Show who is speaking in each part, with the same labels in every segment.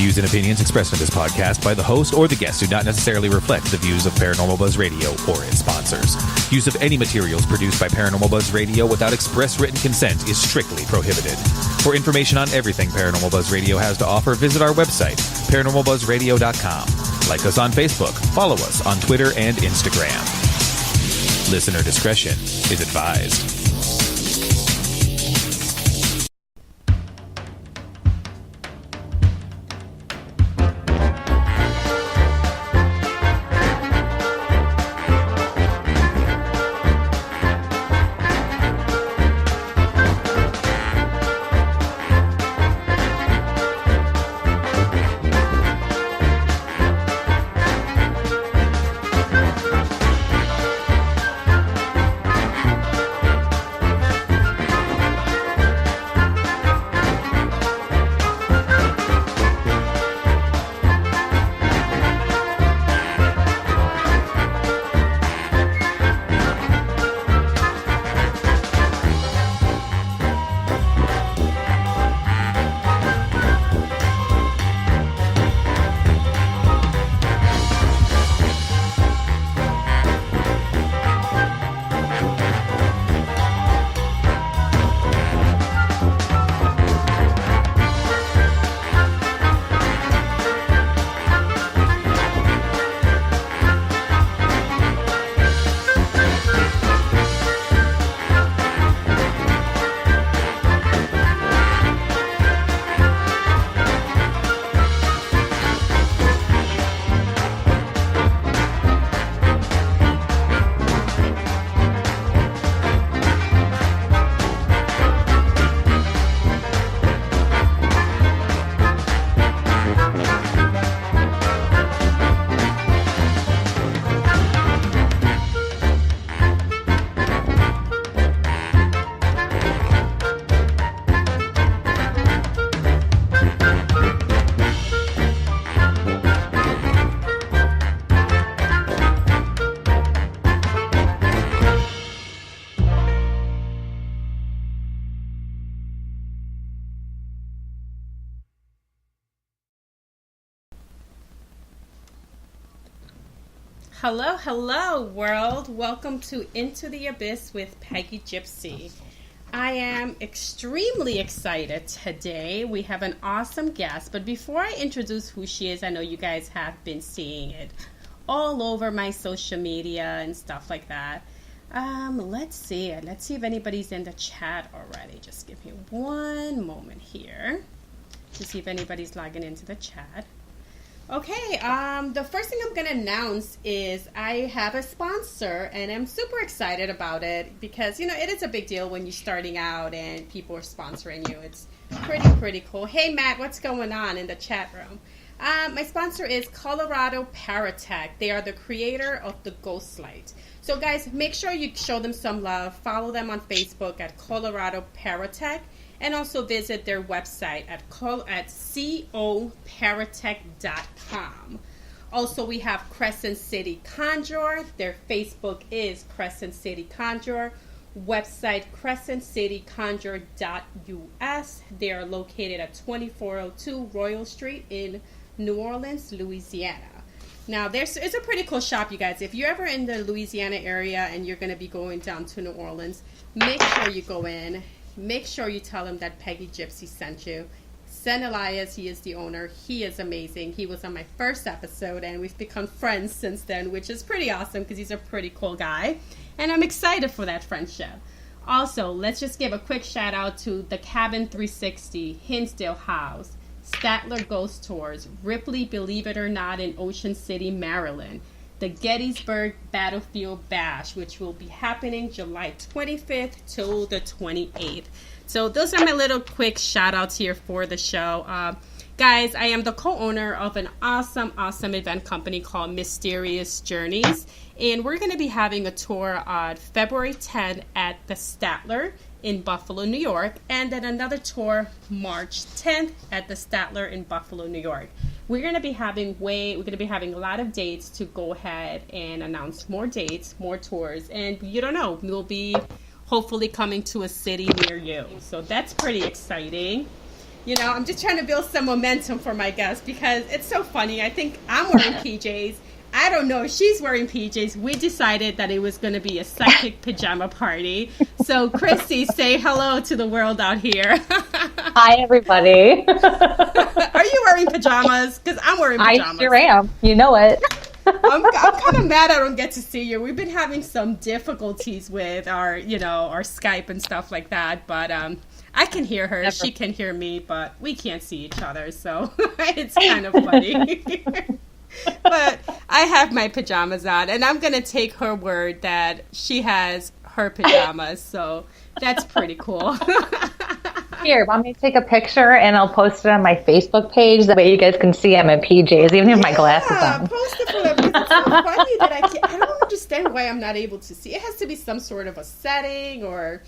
Speaker 1: views and opinions expressed in this podcast by the host or the guest do not necessarily reflect the views of Paranormal Buzz Radio or its sponsors. Use of any materials produced by Paranormal Buzz Radio without express written consent is strictly prohibited. For information on everything Paranormal Buzz Radio has to offer, visit our website, paranormalbuzzradio.com. Like us on Facebook, follow us on Twitter and Instagram. Listener discretion is advised.
Speaker 2: Hello, hello world. Welcome to Into the Abyss with Peggy Gypsy. I am extremely excited today. We have an awesome guest, but before I introduce who she is, I know you guys have been seeing it all over my social media and stuff like that. Let's see if anybody's in the chat already. Just give me one moment here to see if anybody's logging into the chat. Okay, the first thing I'm going to announce is I have a sponsor, and I'm super excited about it because, you know, it is a big deal when you're starting out and people are sponsoring you. It's pretty cool. Hey, Matt, what's going on in the chat room? My sponsor is Colorado Paratech. They are the creator of the Ghost Light. So, guys, make sure you show them some love. Follow them on Facebook at Colorado Paratech. And also visit their website at coparatech.com. Also, we have Crescent City Conjure. Their Facebook is Crescent City Conjure. Website crescentcityconjure.us. They are located at 2402 Royal Street in New Orleans, Louisiana. Now, it's a pretty cool shop, you guys. If you're ever in the Louisiana area and you're going to be going down to New Orleans, make sure you go in. Make sure you tell him that Peggy Gypsy sent you. Send Elias, he is the owner. He is amazing. He was on my first episode, and we've become friends since then, which is pretty awesome because he's a pretty cool guy. And I'm excited for that friendship. Also, let's just give a quick shout out to the Cabin 360, Hinsdale House, Statler Ghost Tours, Ripley Believe It or Not in Ocean City, Maryland, the Gettysburg Battlefield Bash, which will be happening July 25th till the 28th. So those are my little quick shout outs here for the show. Guys, I am the co-owner of an awesome event company called Mysterious Journeys. And we're going to be having a tour on February 10th at the Statler in Buffalo, New York. And then another tour March 10th at the Statler in Buffalo, New York. We're going to be having a lot of dates to go ahead and announce more dates, more tours. And you don't know, we'll be hopefully coming to a city near you. So that's pretty exciting. You know, I'm just trying to build some momentum for my guests because it's so funny. I think I'm wearing PJs. I don't know if she's wearing PJs. We decided that it was going to be a psychic pajama party. So, Kristi, say hello to the world out here.
Speaker 3: Hi, everybody.
Speaker 2: Are you wearing pajamas? Because I'm wearing pajamas.
Speaker 3: I sure am. You know it.
Speaker 2: I'm kind of mad I don't get to see you. We've been having some difficulties with our Skype and stuff like that. But I can hear her. Never. She can hear me, but we can't see each other. So it's kind of funny. But I have my pajamas on, and I'm going to take her word that she has her pajamas, so that's pretty cool.
Speaker 3: Here, want me to take a picture, and I'll post it on my Facebook page. That way you guys can see I'm in PJs, even if my glasses on.
Speaker 2: Yeah, post it for them, because it's so funny that I don't understand why I'm not able to see. It has to be some sort of a setting or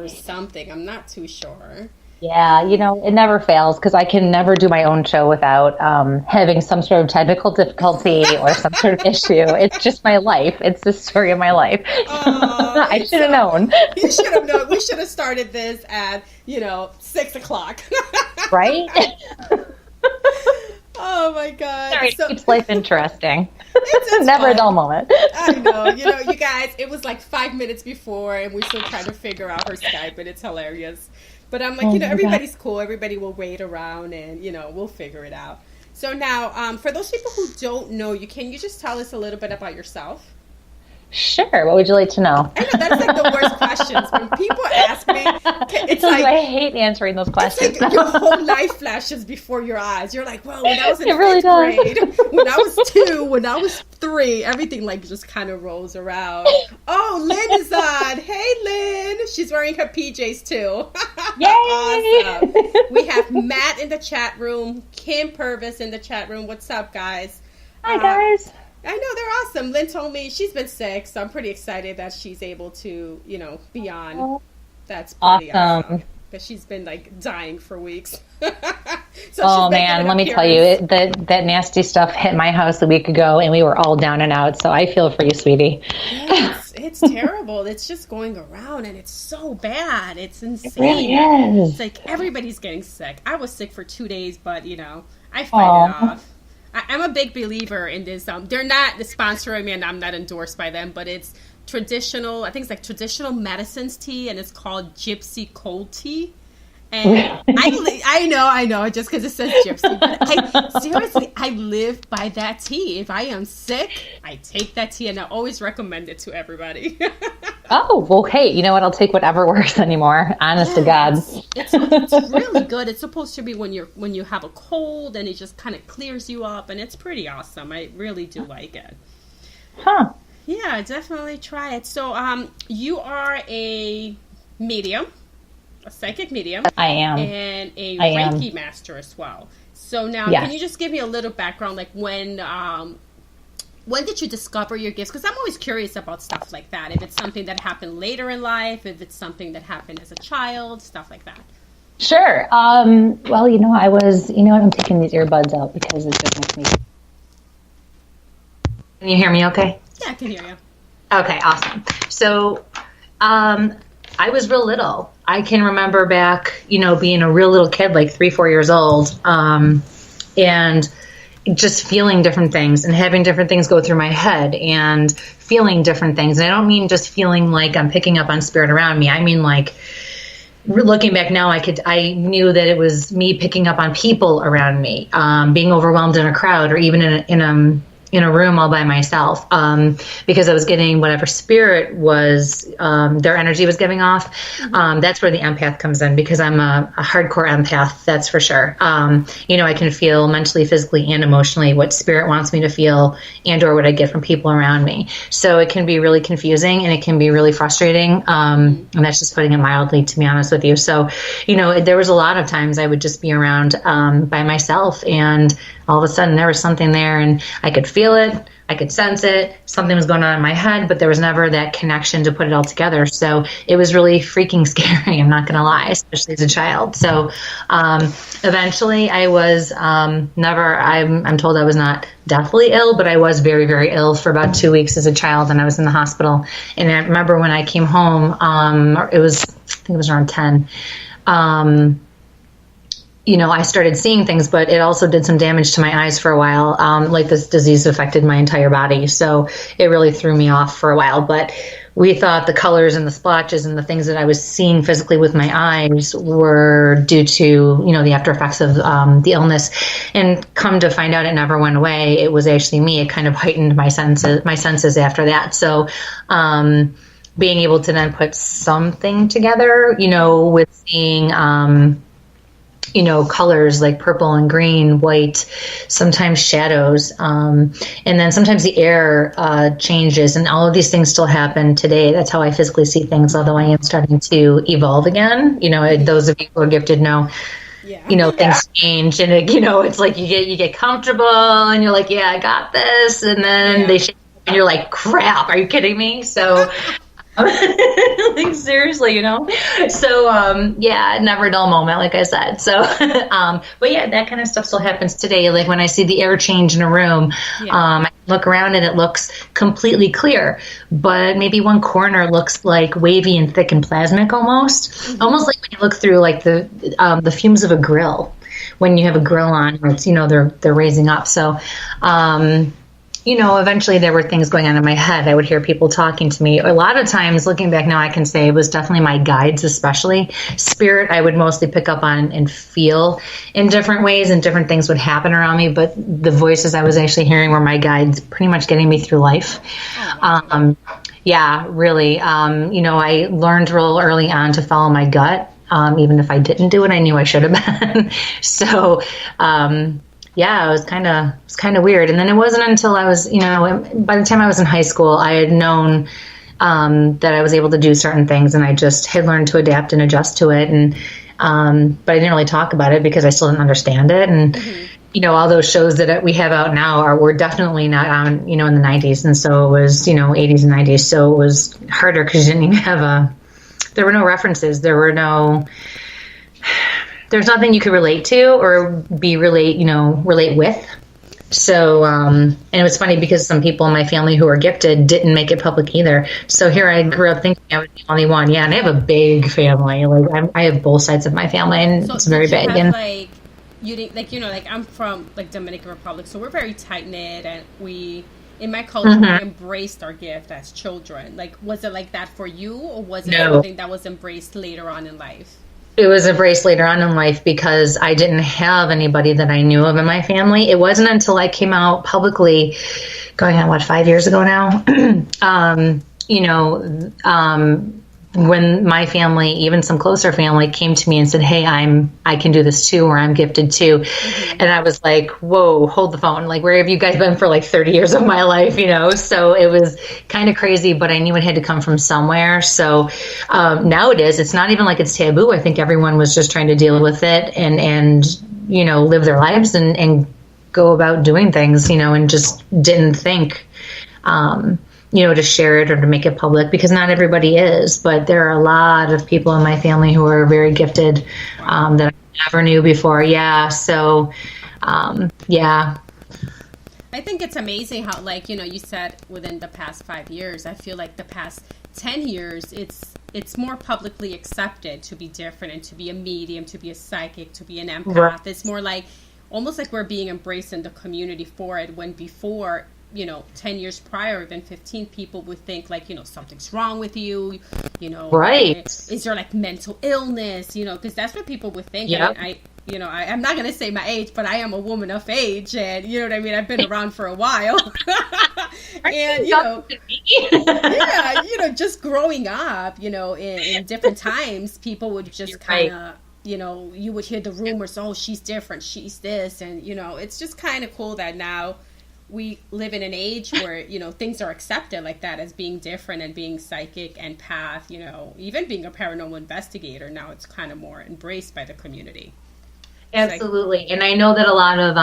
Speaker 2: something. I'm not too sure.
Speaker 3: Yeah, it never fails because I can never do my own show without having some sort of technical difficulty or some sort of issue. It's just my life. It's the story of my life. I should have known.
Speaker 2: You should have known. We should have started this at, 6 o'clock.
Speaker 3: Right?
Speaker 2: Oh, my God.
Speaker 3: Sorry, it keeps life interesting. It's never a dull moment.
Speaker 2: I know. You guys, it was like 5 minutes before, and we're still trying to figure out her Skype, and it's hilarious. But I'm like, everybody's cool. Everybody will wait around and, we'll figure it out. So now, for those people who don't know you, can you just tell us a little bit about yourself?
Speaker 3: Sure. What would you like to know?
Speaker 2: I know, that's like the worst questions. When people ask me, it's like...
Speaker 3: I hate answering those questions.
Speaker 2: It's like your whole life flashes before your eyes. You're like, well, when I was in
Speaker 3: really
Speaker 2: fifth grade, when I was 2, when I was 3, everything like just kind of rolls around. Oh, Lynn is on. Hey, Lynn. She's wearing her PJs too.
Speaker 3: Yay!
Speaker 2: Awesome. We have Matt in the chat room, Kim Purvis in the chat room. What's up, guys?
Speaker 3: Hi, guys.
Speaker 2: I know, they're awesome. Lynn told me she's been sick, so I'm pretty excited that she's able to, be on. That's pretty awesome. Because she's been, like, dying for weeks.
Speaker 3: So man, let me tell you, that nasty stuff hit my house a week ago, and we were all down and out, so I feel for you, sweetie.
Speaker 2: It's terrible. It's just going around, and it's so bad. It's insane.
Speaker 3: It really is.
Speaker 2: It's like everybody's getting sick. I was sick for 2 days, but, I fight it off. I'm a big believer in this. They're not sponsoring me, and I'm not endorsed by them, but it's traditional. I think it's like traditional medicines tea, and it's called Gypsy cold tea. And I know, just because it says Gypsy. But I live by that tea. If I am sick, I take that tea, and I always recommend it to everybody.
Speaker 3: Oh, well, hey, you know what? I'll take whatever works anymore. Honest to God.
Speaker 2: It's really good. It's supposed to be when you have a cold, and it just kind of clears you up, and it's pretty awesome. I really do like it.
Speaker 3: Huh.
Speaker 2: Yeah, definitely try it. So, you are a medium. A psychic medium.
Speaker 3: I am.
Speaker 2: And a Reiki Master as well. So now, Can you just give me a little background, like when did you discover your gifts? Because I'm always curious about stuff like that. If it's something that happened later in life, if it's something that happened as a child, stuff like that.
Speaker 3: Sure. Well, I was, I'm taking these earbuds out because it just makes me... Can you hear me okay?
Speaker 2: Yeah, I can hear you.
Speaker 3: Okay, awesome. So, I was real little. I can remember back, being a real little kid, like 3-4 years old, and just feeling different things and having different things go through my head and feeling different things. And I don't mean just feeling like I'm picking up on spirit around me. I mean, like, looking back now, I knew that it was me picking up on people around me, being overwhelmed in a crowd or even in a room all by myself, because I was getting whatever spirit was, their energy was giving off. That's where the empath comes in, because I'm a hardcore empath, that's for sure. I can feel mentally, physically, and emotionally what spirit wants me to feel and or what I get from people around me. So it can be really confusing and it can be really frustrating. And that's just putting it mildly, to be honest with you. So, there was a lot of times I would just be around by myself, and all of a sudden there was something there and I could feel it, I could sense it, something was going on in my head, but there was never that connection to put it all together. So it was really freaking scary, I'm not going to lie, especially as a child. So eventually I was I'm told I was not deathly ill, but I was very, very ill for about 2 weeks as a child, and I was in the hospital. And I remember when I came home, I think it was around 10, I started seeing things, but it also did some damage to my eyes for a while. Like this disease affected my entire body. So it really threw me off for a while. But we thought the colors and the splotches and the things that I was seeing physically with my eyes were due to, the after effects of the illness. And come to find out, it never went away. It was actually me. It kind of heightened my senses after that. So, being able to then put something together, with seeing, colors like purple and green, white, sometimes shadows. And then sometimes the air changes, and all of these things still happen today. That's how I physically see things, although I am starting to evolve again. Those of you who are gifted know, things change, and it's like you get comfortable and you're like, yeah, I got this. And then they shake and you're like, crap, are you kidding me? So like seriously, so never a dull moment, like I said. So but yeah, that kind of stuff still happens today. Like when I see the air change in a room, I look around and it looks completely clear, but maybe one corner looks like wavy and thick and plasmic almost like when you look through like the fumes of a grill, when you have a grill on, where it's they're raising up. So eventually there were things going on in my head. I would hear people talking to me. A lot of times, looking back now, I can say it was definitely my guides, especially spirit. I would mostly pick up on and feel in different ways, and different things would happen around me. But the voices I was actually hearing were my guides, pretty much getting me through life. Yeah, really. I learned real early on to follow my gut. Even if I didn't do it, I knew I should have been. So, it was kind of weird. And then it wasn't until I was, by the time I was in high school, I had known that I was able to do certain things, and I just had learned to adapt and adjust to it. And but I didn't really talk about it because I still didn't understand it. And all those shows that we have out now were definitely not on, in the 90s, and so it was 80s and 90s. So it was harder because you didn't even have there were no references. There's nothing you could relate to or relate with. So, and it was funny because some people in my family who are gifted didn't make it public either. So here I grew up thinking I was the only one. Yeah, and I have a big family. Like I have both sides of my family, and it's very big. And
Speaker 2: I'm from Dominican Republic, so we're very tight knit, and in my culture, we embraced our gift as children. Was it like that for you, or was it something that was embraced later on in life?
Speaker 3: It was embraced later on in life because I didn't have anybody that I knew of in my family. It wasn't until I came out publicly, going on 5 years ago now, when my family, even some closer family, came to me and said, hey, I can do this too, or I'm gifted too. And I was like, whoa, hold the phone. Where have you guys been for 30 years of my life, So it was kind of crazy, but I knew it had to come from somewhere. So now it's not even like it's taboo. I think everyone was just trying to deal with it and live their lives and go about doing things, and just didn't think, to share it or to make it public, because not everybody is, but there are a lot of people in my family who are very gifted that I never knew before. Yeah. So, I
Speaker 2: think it's amazing how, you said within the past 5 years, I feel like the past 10 years, it's more publicly accepted to be different and to be a medium, to be a psychic, to be an empath. Right. It's more almost like we're being embraced in the community for it, when before, 10 years prior, even 15, people would think something's wrong with you,
Speaker 3: right?
Speaker 2: Is there mental illness, because that's what people would think.
Speaker 3: Yep.
Speaker 2: And I'm not going to say my age, but I am a woman of age, and you know what I mean? I've been around for a while. And, just growing up, in different times, people would just kind of, you would hear the rumors, oh, she's different, she's this, and, it's just kind of cool that now we live in an age where, things are accepted like that as being different and being psychic, empath, even being a paranormal investigator. Now it's kind of more embraced by the community.
Speaker 3: Absolutely. And I know that a lot of,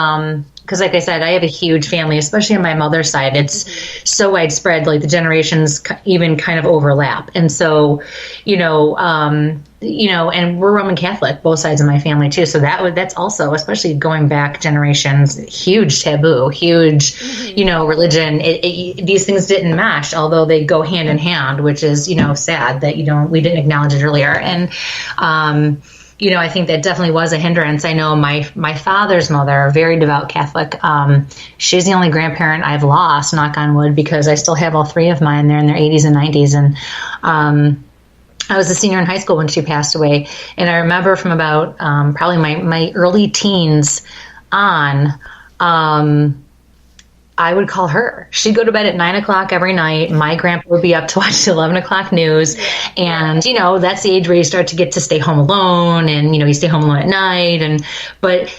Speaker 3: because like I said, I have a huge family, especially on my mother's side. It's so widespread, the generations even kind of overlap. And so, and we're Roman Catholic, both sides of my family too. So that's also, especially going back generations, huge taboo, huge, religion. These things didn't mesh, although they go hand in hand, which is, sad that we didn't acknowledge it earlier. And, I think that definitely was a hindrance. I know my father's mother, a very devout Catholic, she's the only grandparent I've lost, knock on wood, because I still have all three of mine. They're in their 80s and 90s. And I was a senior in high school when she passed away. And I remember from about probably my early teens on, I would call her. She'd go to bed at 9 o'clock every night. My grandpa would be up to watch the 11 o'clock news. And, that's the age where you start to get to stay home alone, and, you stay home alone at night. But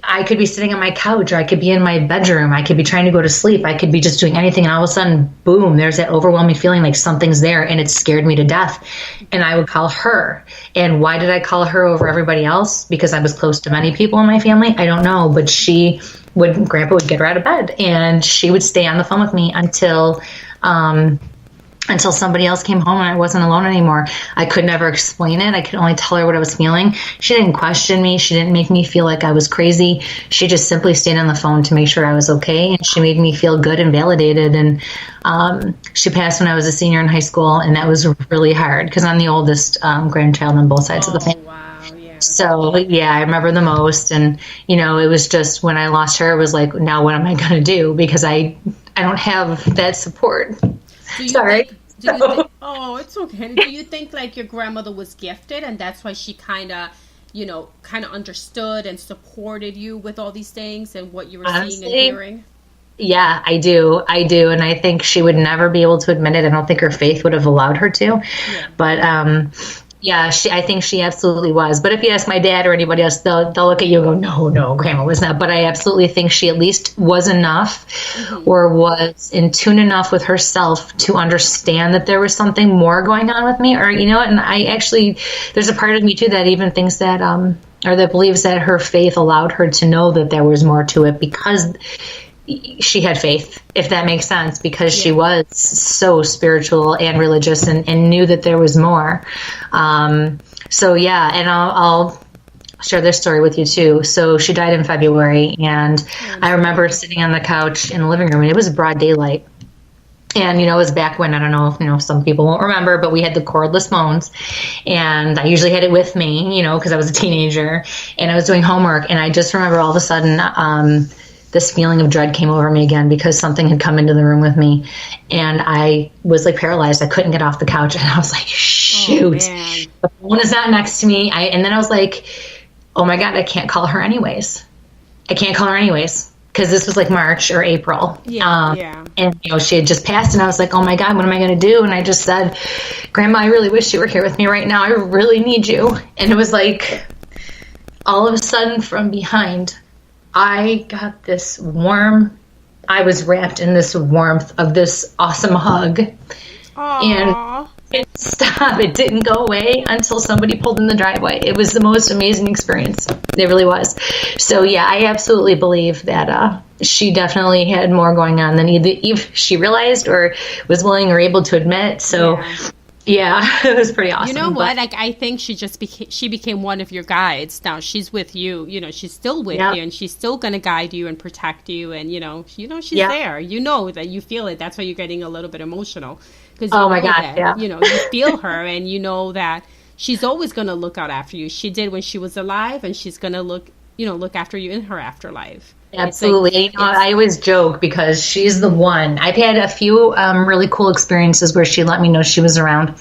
Speaker 3: I could be sitting on my couch, or I could be in my bedroom. I could be trying to go to sleep. I could be just doing anything. And all of a sudden, boom, there's that overwhelming feeling like something's there, and it scared me to death. And I would call her. And why did I call her over everybody else? Because I was close to many people in my family? I don't know. But Grandpa would get her out of bed, and she would stay on the phone with me until somebody else came home and I wasn't alone anymore. I could never explain it. I could only tell her what I was feeling. She didn't question me. She didn't make me feel like I was crazy. She just simply stayed on the phone to make sure I was okay, and she made me feel good and validated. And she passed when I was a senior in high school, and that was really hard because I'm the oldest grandchild on both sides of the family.
Speaker 2: Wow.
Speaker 3: So, yeah, I remember the most. And, it was just when I lost her, it was like, now what am I going to do? Because I don't have that support. Sorry.
Speaker 2: Oh, it's okay. Do you think like your grandmother was gifted, and that's why she kind of understood and supported you with all these things and what you were seeing and hearing?
Speaker 3: Yeah, I do. And I think she would never be able to admit it. I don't think her faith would have allowed her to. Yeah. But, yeah, I think she absolutely was. But if you ask my dad or anybody else, they'll look at you and go, no, Grandma was not. But I absolutely think she at least was enough or was in tune enough with herself to understand that there was something more going on with me. Or, and I actually, there's a part of me too that even thinks that, or that believes that her faith allowed her to know that there was more to it because she had faith, if that makes sense, because she was so spiritual and religious and knew that there was more. So, yeah, and I'll share this story with you, too. So she died in February, and I remember sitting on the couch in the living room, and it was broad daylight. And, it was back when, I don't know, some people won't remember, but we had the cordless phones, and I usually had it with me, because I was a teenager, and I was doing homework, and I just remember all of a sudden this feeling of dread came over me again because something had come into the room with me, and I was like paralyzed. I couldn't get off the couch, and I was like, shoot, the phone is not next to me. And then I was like, oh my God, I can't call her anyways. Because this was like March or April. And, she had just passed, and I was like, oh my God, what am I going to do? And I just said, Grandma, I really wish you were here with me right now. I really need you. And it was like, all of a sudden from behind, I got this I was wrapped in this warmth of this awesome hug.
Speaker 2: Aww.
Speaker 3: And it stopped. It didn't go away until somebody pulled in the driveway. It was the most amazing experience. It really was. So, yeah, I absolutely believe that she definitely had more going on than either she realized or was willing or able to admit. So, yeah, it was pretty awesome.
Speaker 2: You know what? I think she became one of your guides. Now she's with you. She's still with you, and she's still going to guide you and protect you. And she's there. You know that you feel it. That's why you're getting a little bit emotional because
Speaker 3: my God,
Speaker 2: you feel her, and you know that she's always going to look out after you. She did when she was alive, and she's going to look after you in her afterlife.
Speaker 3: Absolutely. I always joke because she's the one. I've had a few really cool experiences where she let me know she was around.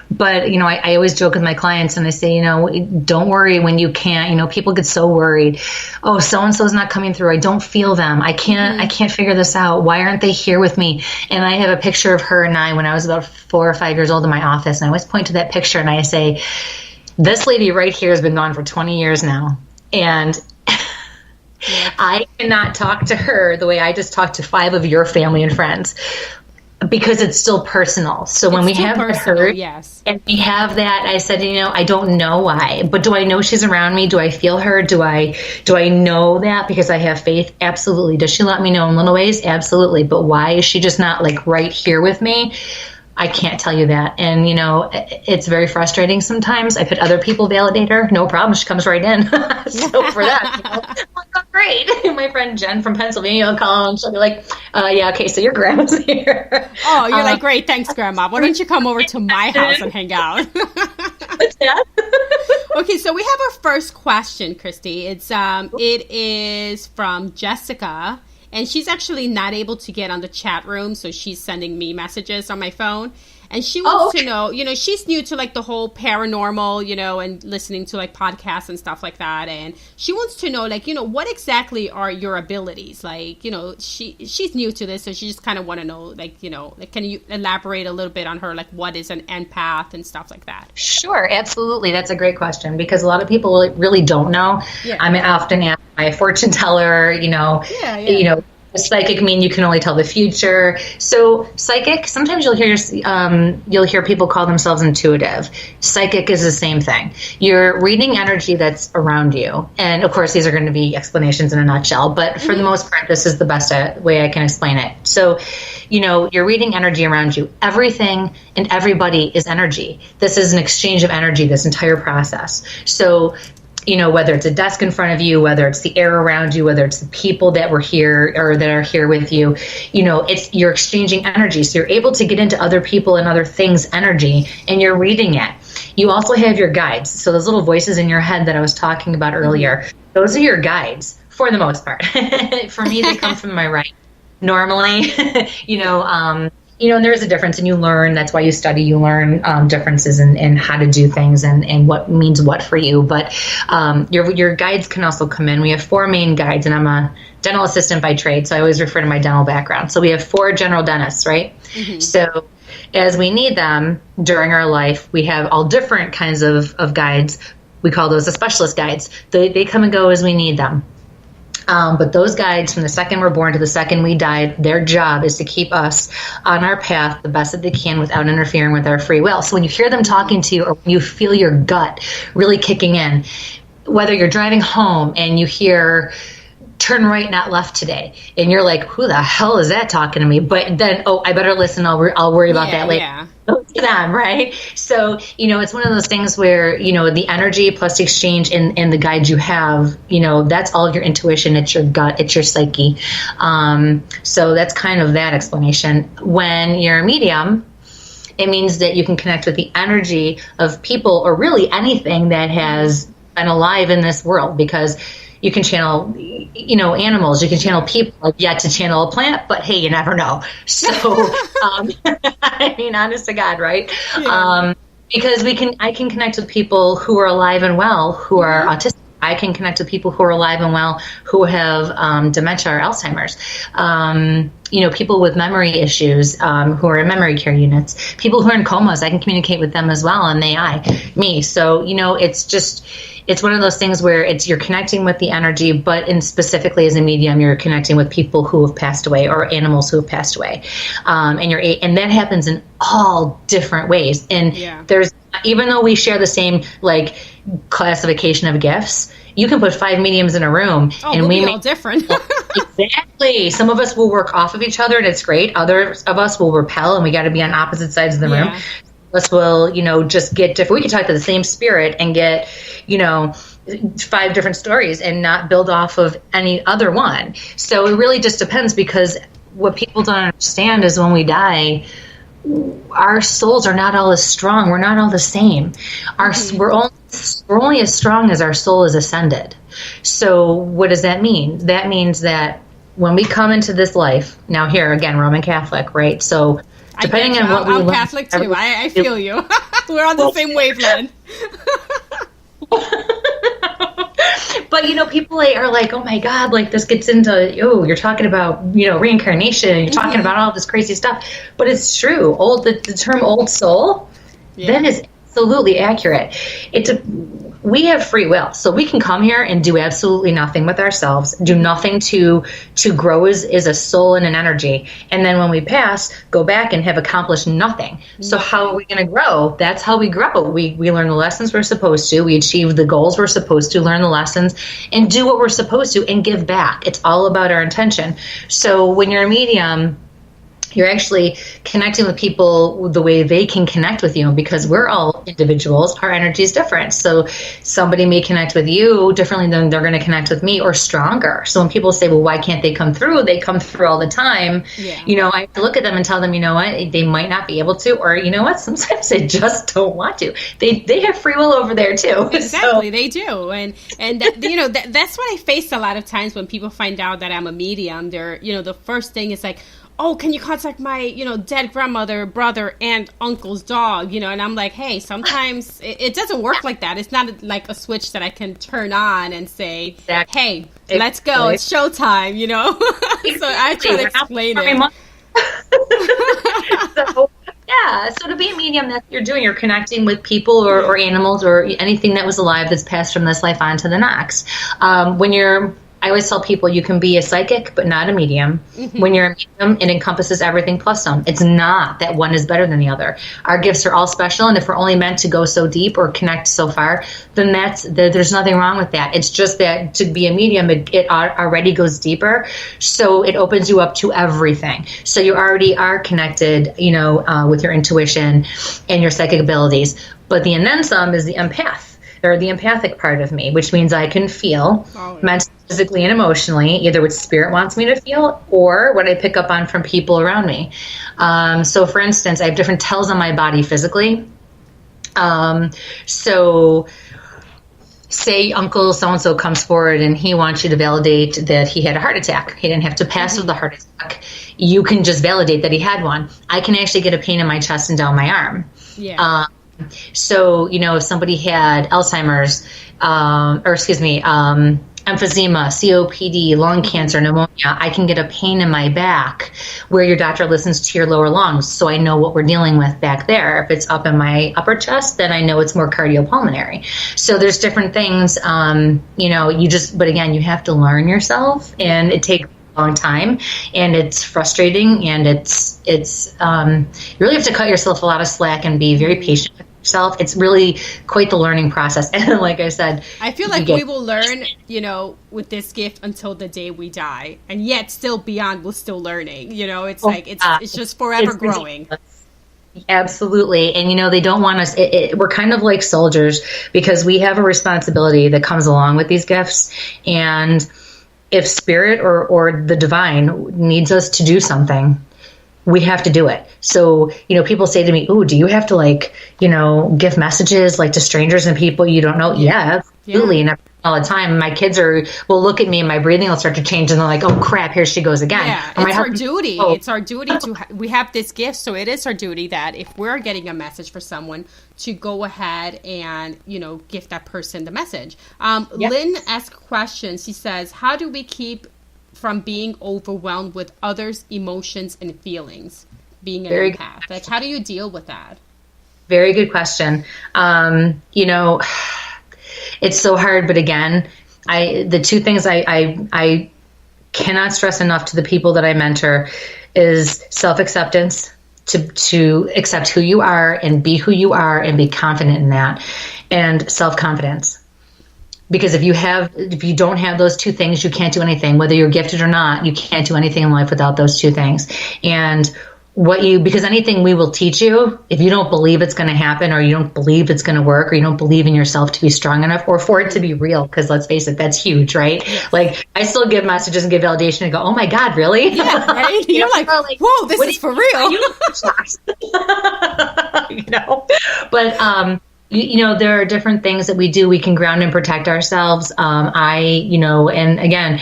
Speaker 3: But, I always joke with my clients and I say, don't worry when you can't. People get so worried. Oh, so-and-so's not coming through. I don't feel them. I can't figure this out. Why aren't they here with me? And I have a picture of her and I when I was about 4 or 5 years old in my office. And I always point to that picture and I say, this lady right here has been gone for 20 years now. And I cannot talk to her the way I just talked to 5 of your family and friends because it's still personal. So when we have her and we have that, I said, I don't know why, but do I know she's around me? Do I feel her? Do I know that because I have faith? Absolutely. Does she let me know in little ways? Absolutely. But why is she just not like right here with me? I can't tell you that. And, it's very frustrating sometimes. I put other people validate her. No problem. She comes right in. So for that, I'm like, great. My friend Jen from Pennsylvania will call and she'll be like, yeah, okay, so your grandma's here.
Speaker 2: Oh, you're like, great. Thanks, Grandma. Why don't you come over to my house and hang out?
Speaker 3: What's that?
Speaker 2: Okay, so we have our first question, Kristi. It is from Jessica, and she's actually not able to get on the chat room, so she's sending me messages on my phone. And she wants to know, she's new to like the whole paranormal, and listening to like podcasts and stuff like that. And she wants to know, like, what exactly are your abilities? Like, she's new to this, so she just kind of want to know, like, can you elaborate a little bit on her, like, what is an empath and stuff like that?
Speaker 3: Sure, absolutely. That's a great question because a lot of people really don't know. Yeah. I'm often asked by a fortune teller, psychic mean you can only tell the future. So psychic, sometimes you'll hear people call themselves intuitive. Psychic is the same thing. You're reading energy that's around you. And of course, these are going to be explanations in a nutshell, but for the most part, this is the best way I can explain it. So, you're reading energy around you. Everything and everybody is energy. This is an exchange of energy, this entire process. So, whether it's a desk in front of you, whether it's the air around you, whether it's the people that were here or that are here with you, you're exchanging energy. So you're able to get into other people and other things' energy, and you're reading it. You also have your guides. So those little voices in your head that I was talking about earlier, those are your guides for the most part. For me, they come from my right. Normally, and there is a difference, and you learn. That's why you study. You learn differences in how to do things and what means what for you. But your guides can also come in. We have 4 main guides, and I'm a dental assistant by trade, so I always refer to my dental background. So we have 4 general dentists, right? Mm-hmm. So as we need them during our life, we have all different kinds of guides. We call those the specialist guides. They come and go as we need them. But those guides, from the second we're born to the second we die, their job is to keep us on our path the best that they can without interfering with our free will. So when you hear them talking to you, or when you feel your gut really kicking in, whether you're driving home and you hear turn right, not left today, and you're like, who the hell is that talking to me? But then, I better listen. I'll worry about that later. Yeah. To them, right? So, it's one of those things where, the energy plus the exchange and the guide you have, that's all your intuition. It's your gut. It's your psyche. So that's kind of that explanation. When you're a medium, it means that you can connect with the energy of people, or really anything that has been alive in this world, because you can channel, animals, you can channel people. I've yet to channel a plant, but hey, you never know. So, I mean, honest to God, right? Yeah. Because I can connect with people who are alive and well, who are autistic. I can connect with people who are alive and well, who have dementia or Alzheimer's. People with memory issues, who are in memory care units. People who are in comas, I can communicate with them as well, and me. So, it's one of those things where you're connecting with the energy, but specifically as a medium, you're connecting with people who have passed away or animals who have passed away. And that happens in all different ways. And there's, even though we share the same classification of gifts, you can put 5 mediums in a room and
Speaker 2: we'll be all different.
Speaker 3: Exactly. Some of us will work off of each other and it's great. Others of us will repel and we got to be on opposite sides of the room. Us will, just get different. We can talk to the same spirit and get, 5 different stories and not build off of any other one. So it really just depends, because what people don't understand is when we die, our souls are not all as strong. We're not all the same. We're only as strong as our soul is ascended. So what does that mean? That means that when we come into this life, now here again, Roman Catholic, right? So depending on what we learn,
Speaker 2: I'm Catholic too. I feel you. We're on the same wavelength.
Speaker 3: But people are like, oh my God, this gets into, you're talking about, reincarnation, and you're talking about all this crazy stuff. But it's true. The term old soul, that is absolutely accurate. We have free will, so we can come here and do absolutely nothing with ourselves, do nothing to grow as a soul and an energy. And then when we pass, go back and have accomplished nothing. So how are we going to grow? That's how we grow. We learn the lessons we're supposed to. We achieve the goals we're supposed to, learn the lessons, and do what we're supposed to, and give back. It's all about our intention. So when you're a medium, you're actually connecting with people the way they can connect with you, because we're all individuals. Our energy is different. So somebody may connect with you differently than they're going to connect with me, or stronger. So when people say, well, why can't they come through? They come through all the time.
Speaker 2: Yeah.
Speaker 3: You know, I look at them and tell them, you know what, they might not be able to, or you know what, sometimes they just don't want to. They have free will over there too.
Speaker 2: Exactly, so. They do. And that, you know, that's what I face a lot of times when people find out that I'm a medium. They're, you know, the first thing is like, oh, can you contact my, you know, dead grandmother, brother, aunt, uncle's dog, you know? And I'm like, hey, sometimes it doesn't work like that. It's not like a switch that I can turn on and say, hey, let's go. It's showtime, you know? So I try to explain it.
Speaker 3: So, yeah, so to be a medium, that's what you're doing. You're connecting with people or animals or anything that was alive that's passed from this life on to the next. I always tell people you can be a psychic, but not a medium. Mm-hmm. When you're a medium, it encompasses everything plus some. It's not that one is better than the other. Our gifts are all special, and if we're only meant to go so deep or connect so far, then there's nothing wrong with that. It's just that to be a medium, it already goes deeper, so it opens you up to everything. So you already are connected, you know, with your intuition and your psychic abilities. But the and then some is the empath. Or the empathic part of me, which means I can feel mentally, physically, and emotionally, either what spirit wants me to feel or what I pick up on from people around me. So, for instance, I have different tells on my body physically. So, say Uncle so-and-so comes forward and he wants you to validate that he had a heart attack. He didn't have to pass with the heart attack. You can just validate that he had one. I can actually get a pain in my chest and down my arm.
Speaker 2: Yeah.
Speaker 3: So, you know, if somebody had Alzheimer's, emphysema, COPD, lung cancer, pneumonia, I can get a pain in my back where your doctor listens to your lower lungs. So I know what we're dealing with back there. If it's up in my upper chest, then I know it's more cardiopulmonary. So there's different things, you know, but again, you have to learn yourself, and it takes a long time, and it's frustrating, and it's you really have to cut yourself a lot of slack and be very patient with yourself. It's really quite the learning process. And like I said,
Speaker 2: I feel like we will learn, you know, with this gift until the day we die, and yet still beyond, we're still learning. You know, it's like it's just forever growing.
Speaker 3: Absolutely. And, you know, they don't want us, we're kind of like soldiers, because we have a responsibility that comes along with these gifts. And if spirit or the divine needs us to do something, we have to do it. So, you know, people say to me, "Ooh, do you have to, like, you know, give messages like to strangers and people you don't know?" Yeah, absolutely. And all the time, my kids will look at me and my breathing will start to change, and they're like, "Oh crap, here she goes again."
Speaker 2: Yeah, it's our duty. It's our duty we have this gift, so it is our duty that if we're getting a message for someone, to go ahead and, you know, give that person the message. Lynn asked questions. She says, "How do we keep from being overwhelmed with others' emotions and feelings, being an empath? Like, how do you deal with that?"
Speaker 3: Very good question. You know, it's so hard, but again, the two things I cannot stress enough to the people that I mentor is self-acceptance, to accept who you are and be who you are and be confident in that, and self-confidence. Because if you don't have those two things, you can't do anything. Whether you're gifted or not, you can't do anything in life without those two things. And because anything we will teach you, if you don't believe it's going to happen, or you don't believe it's going to work, or you don't believe in yourself to be strong enough, or for it to be real, because let's face it, that's huge, right? Yes. Like, I still give messages and give validation and go, "Oh my God, really?"
Speaker 2: Yeah, right? You're like, "Whoa, this is for real."
Speaker 3: You know, but you know, there are different things that we do. We can ground and protect ourselves. You know, and again,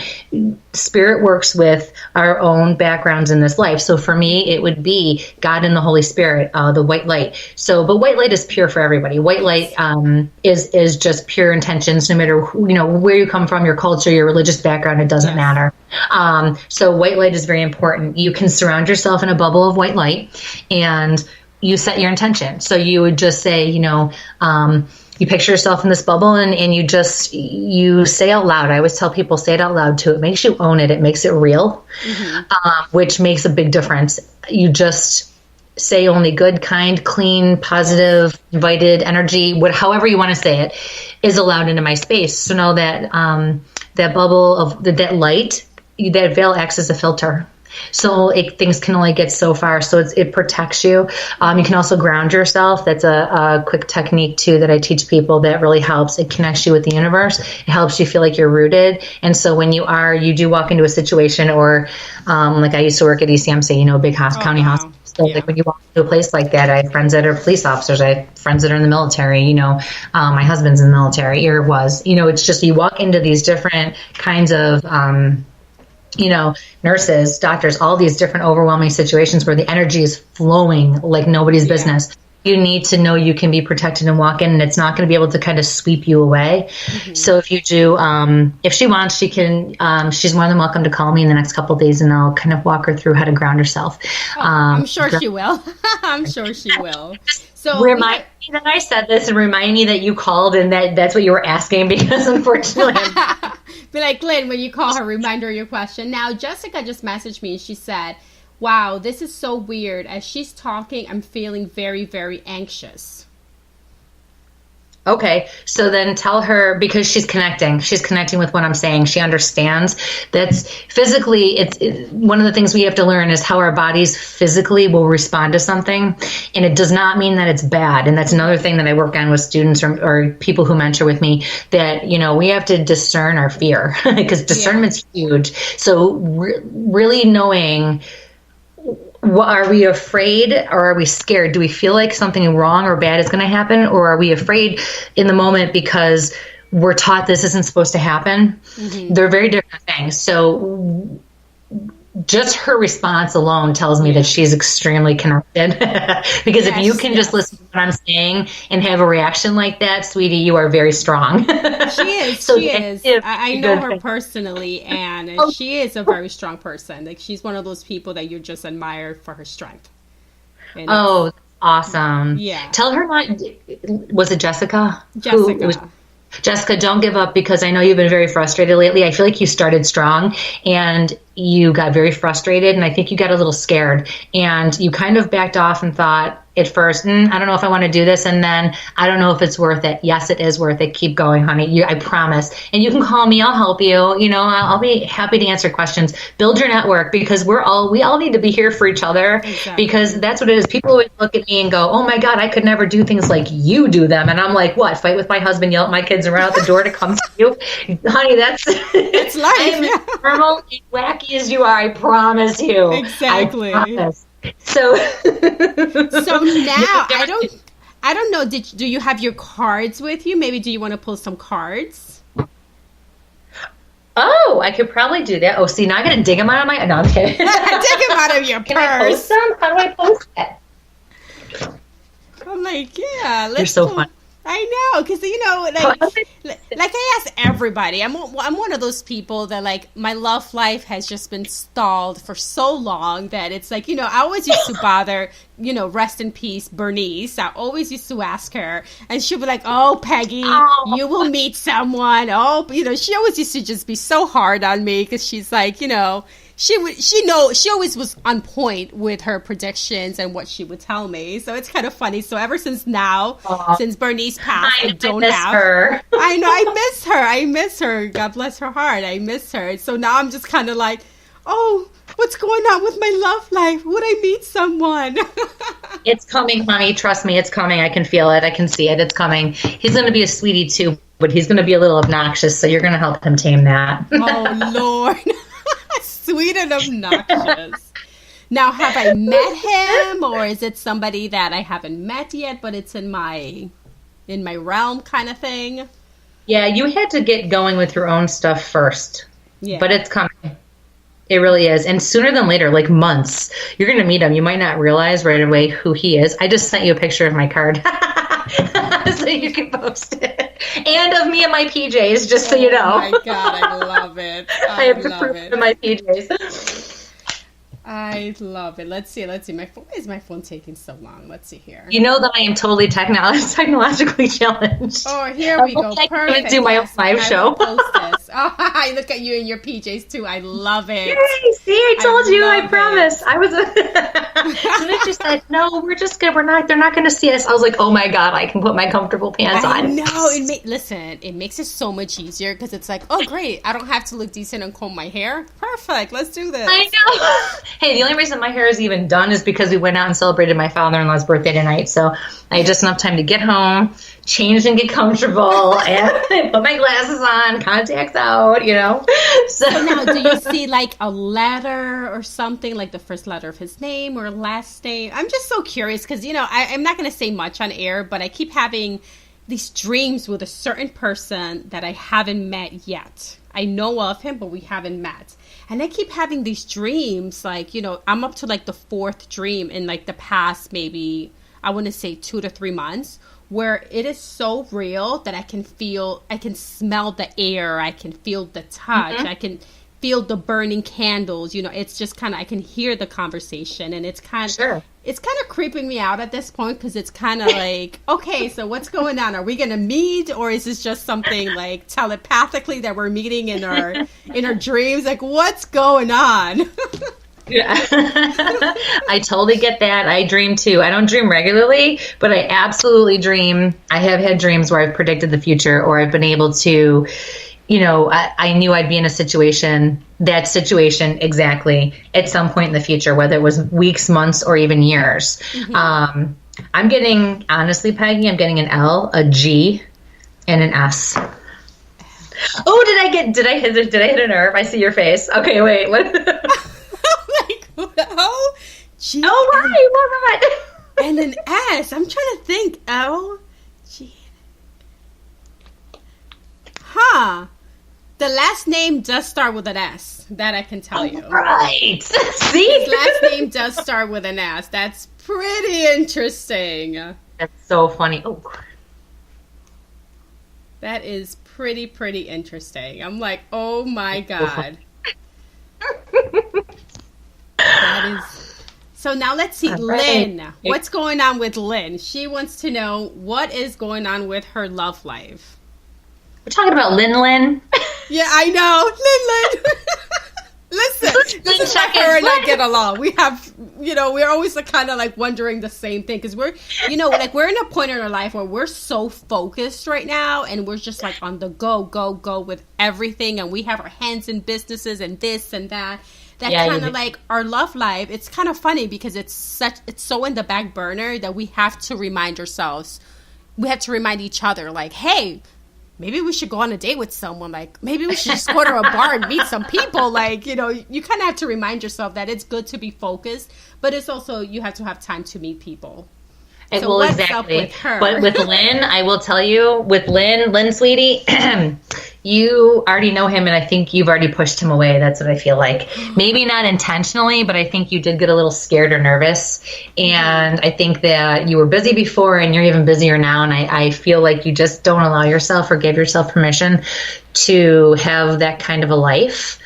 Speaker 3: spirit works with our own backgrounds in this life. So for me, it would be God and the Holy Spirit, the white light. So, but white light is pure for everybody. White light is just pure intentions, no matter who, you know, where you come from, your culture, your religious background, it doesn't matter. So white light is very important. You can surround yourself in a bubble of white light, and you set your intention. So you would just say, you know, you picture yourself in this bubble, and you say out loud. I always tell people, say it out loud too. It makes you own it. It makes it real, which makes a big difference. You just say only good, kind, clean, positive, invited energy, however you want to say it, is allowed into my space. So know that that bubble of that light, that veil acts as a filter. So things can only get so far. So it protects you. You can also ground yourself. That's a quick technique too that I teach people that really helps. It connects you with the universe. It helps you feel like you're rooted. And so when you do walk into a situation, or like I used to work at ECMC, big county hospital. So like when you walk into a place like that, I have friends that are police officers. I have friends that are in the military. My husband's in the military, or was. It's just you walk into these different kinds of nurses, doctors, all these different overwhelming situations where the energy is flowing like nobody's business. You need to know you can be protected and walk in, and it's not going to be able to kind of sweep you away. Mm-hmm. So if you do, if she wants, she can, she's more than welcome to call me in the next couple of days, and I'll kind of walk her through how to ground herself.
Speaker 2: I'm sure she will. I'm sure she will. So
Speaker 3: remind me that I said this, and remind me that you called and that's what you were asking, because unfortunately
Speaker 2: be like, Lynn, when you call her, remind her your question. Now, Jessica just messaged me and she said, wow, this is so weird. As she's talking, I'm feeling very, very anxious.
Speaker 3: Okay, so then tell her, because she's connecting with what I'm saying. She understands that's physically, it's one of the things we have to learn is how our bodies physically will respond to something. And it does not mean that it's bad. And that's another thing that I work on with students or people who mentor with me, that, we have to discern our fear, because discernment's huge. So really knowing, are we afraid or are we scared? Do we feel like something wrong or bad is going to happen? Or are we afraid in the moment because we're taught this isn't supposed to happen? Mm-hmm. They're very different things. So just her response alone tells me that she's extremely connected. Because if you can just listen to what I'm saying and have a reaction like that, sweetie, you are very strong.
Speaker 2: She is. So she is. I know her personally, and she is a very strong person. Like, she's one of those people that you just admire for her strength. And
Speaker 3: awesome.
Speaker 2: Yeah.
Speaker 3: Tell her was it Jessica?
Speaker 2: Jessica.
Speaker 3: Jessica, don't give up, because I know you've been very frustrated lately. I feel like you started strong and you got very frustrated, and I think you got a little scared, and you kind of backed off and thought at first, I don't know if I want to do this, and then I don't know if it's worth it. Yes, it is worth it. Keep going, honey. I promise. And you can call me. I'll help you. I'll be happy to answer questions. Build your network, because we all need to be here for each other. Exactly. Because that's what it is. People always look at me and go, oh my God, I could never do things like you do them. And I'm like, what? Fight with my husband, yell at my kids, and run out the door to come to you? Honey, it's
Speaker 2: life.
Speaker 3: I'm as normal and wacky as you are. I promise you.
Speaker 2: Exactly.
Speaker 3: I promise. So
Speaker 2: now I don't know. Do you have your cards with you? Maybe do you want to pull some cards?
Speaker 3: Oh, I could probably do that. Oh, see, now I got to dig them out of my. No, I'm kidding.
Speaker 2: Dig them out of your purse.
Speaker 3: Can I post them? How do I post that?
Speaker 2: I'm like, yeah.
Speaker 3: You're so fun.
Speaker 2: I know, because like I ask everybody. I'm one of those people that, like, my love life has just been stalled for so long that it's like, I always used to bother, rest in peace, Bernice. I always used to ask her, and she'll be like, "Oh, Peggy, you will meet someone." Oh, she always used to just be so hard on me, because she's like, she always was on point with her predictions and what she would tell me. So it's kind of funny. So ever since now, since Bernice passed, I miss her. I know, I miss her. God bless her heart. I miss her. So now I'm just kind of like, oh, what's going on with my love life? Would I meet someone?
Speaker 3: It's coming, honey. Trust me, it's coming. I can feel it. I can see it. It's coming. He's going to be a sweetie too, but he's going to be a little obnoxious. So you're going to help him tame that.
Speaker 2: Oh, Lord. Sweet and obnoxious. Now, have I met him, or is it somebody that I haven't met yet, but it's in my realm kind of thing?
Speaker 3: Yeah, you had to get going with your own stuff first.
Speaker 2: Yeah.
Speaker 3: But it's coming. It really is. And sooner than later, like months, you're going to meet him. You might not realize right away who he is. I just sent you a picture of my card. So you can post it. And of me and my PJs, just so you know.
Speaker 2: Oh, my God. I love it.
Speaker 3: I have to prove it in my PJs.
Speaker 2: I love it. Let's see. Why is my phone taking so long? Let's see here.
Speaker 3: You know that I am totally technologically challenged.
Speaker 2: Oh, here we go. Perfect.
Speaker 3: I'm going to do my own live show.
Speaker 2: Post this. Oh, I look at you in your PJs too. I love it.
Speaker 3: Yay, see, I told you. I promise. I was. And then she said, no, they're not going to see us. I was like, oh my God, I can put my comfortable pants on.
Speaker 2: No, it makes it so much easier because it's like, oh great, I don't have to look decent and comb my hair. Perfect, let's do this.
Speaker 3: I know. Hey, the only reason my hair is even done is because we went out and celebrated my father-in-law's birthday tonight. So I had just enough time to get home, change and get comfortable, and put my glasses on, contacts out, So
Speaker 2: now, do you see like a letter or something, like the first letter of his name or last name? I'm just so curious because, I'm not going to say much on air, but I keep having these dreams with a certain person that I haven't met yet. I know of him, but we haven't met. And I keep having these dreams, like, I'm up to like the fourth dream in like the past, maybe, I want to say 2 to 3 months, where it is so real that I can smell the air, I can feel the touch, I can feel the burning candles, it's just kind of, I can hear the conversation, and it's kind of, it's kind of creeping me out at this point, because it's kind of like, okay, so what's going on? Are we going to meet, or is this just something like telepathically that we're meeting in our dreams? Like, what's going on?
Speaker 3: Yeah. I totally get that. I dream too. I don't dream regularly, but I absolutely dream. I have had dreams where I've predicted the future, or I've been able to, I knew I'd be in that situation exactly at some point in the future, whether it was weeks, months, or even years. Mm-hmm. I'm getting, honestly, Peggy, I'm getting an L, a G, and an S. Oh, did I hit a nerve? I see your face. Okay, wait. What?
Speaker 2: Oh, G.
Speaker 3: Oh, right.
Speaker 2: And an S. I'm trying to think. L, G. Huh. The last name does start with an S. That I can tell you.
Speaker 3: Right. See?
Speaker 2: His last name does start with an S. That's pretty interesting.
Speaker 3: That's so funny. Oh.
Speaker 2: That is pretty interesting. I'm like, oh my God. That is. So now let's see, Lynn. What's going on with Lynn? She wants to know what is going on with her love life.
Speaker 3: We're talking about Lynn.
Speaker 2: Yeah, I know. Lynn. Listen, this is how her and I get along. We have, we're always kind of like wondering the same thing, because we're, we're in a point in our life where we're so focused right now, and we're just like on the go with everything, and we have our hands in businesses and this and that. That kind of like our love life. It's kind of funny because it's so in the back burner that we have to remind ourselves. We have to remind each other, like, hey, maybe we should go on a date with someone. Like, maybe we should just go to a bar and meet some people. Like, you kind of have to remind yourself that it's good to be focused, but it's also, you have to have time to meet people.
Speaker 3: So well, what's exactly. Up with her? But with Lynn, I will tell you, with Lynn, sweetie, you already know him, and I think you've already pushed him away. That's what I feel like. Maybe not intentionally, but I think you did get a little scared or nervous. And I think that you were busy before, and you're even busier now. And I feel like you just don't allow yourself or give yourself permission to have that kind of a life.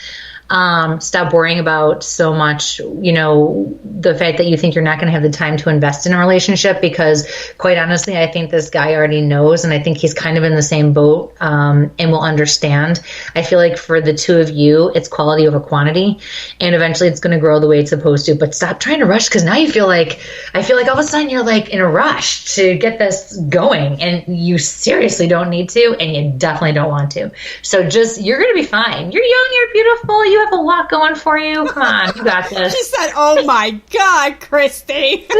Speaker 3: Stop worrying about so much, the fact that you think you're not going to have the time to invest in a relationship, because quite honestly, I think this guy already knows, and I think he's kind of in the same boat, and will understand. I feel like for the two of you, it's quality over quantity, and eventually it's going to grow the way it's supposed to, but stop trying to rush, because now I feel like all of a sudden you're like in a rush to get this going, and you seriously don't need to, and you definitely don't want to. So you're going to be fine. You're young, you're beautiful, you have a lot going for you. Come on, you got this.
Speaker 2: She said, oh my God, Kristi.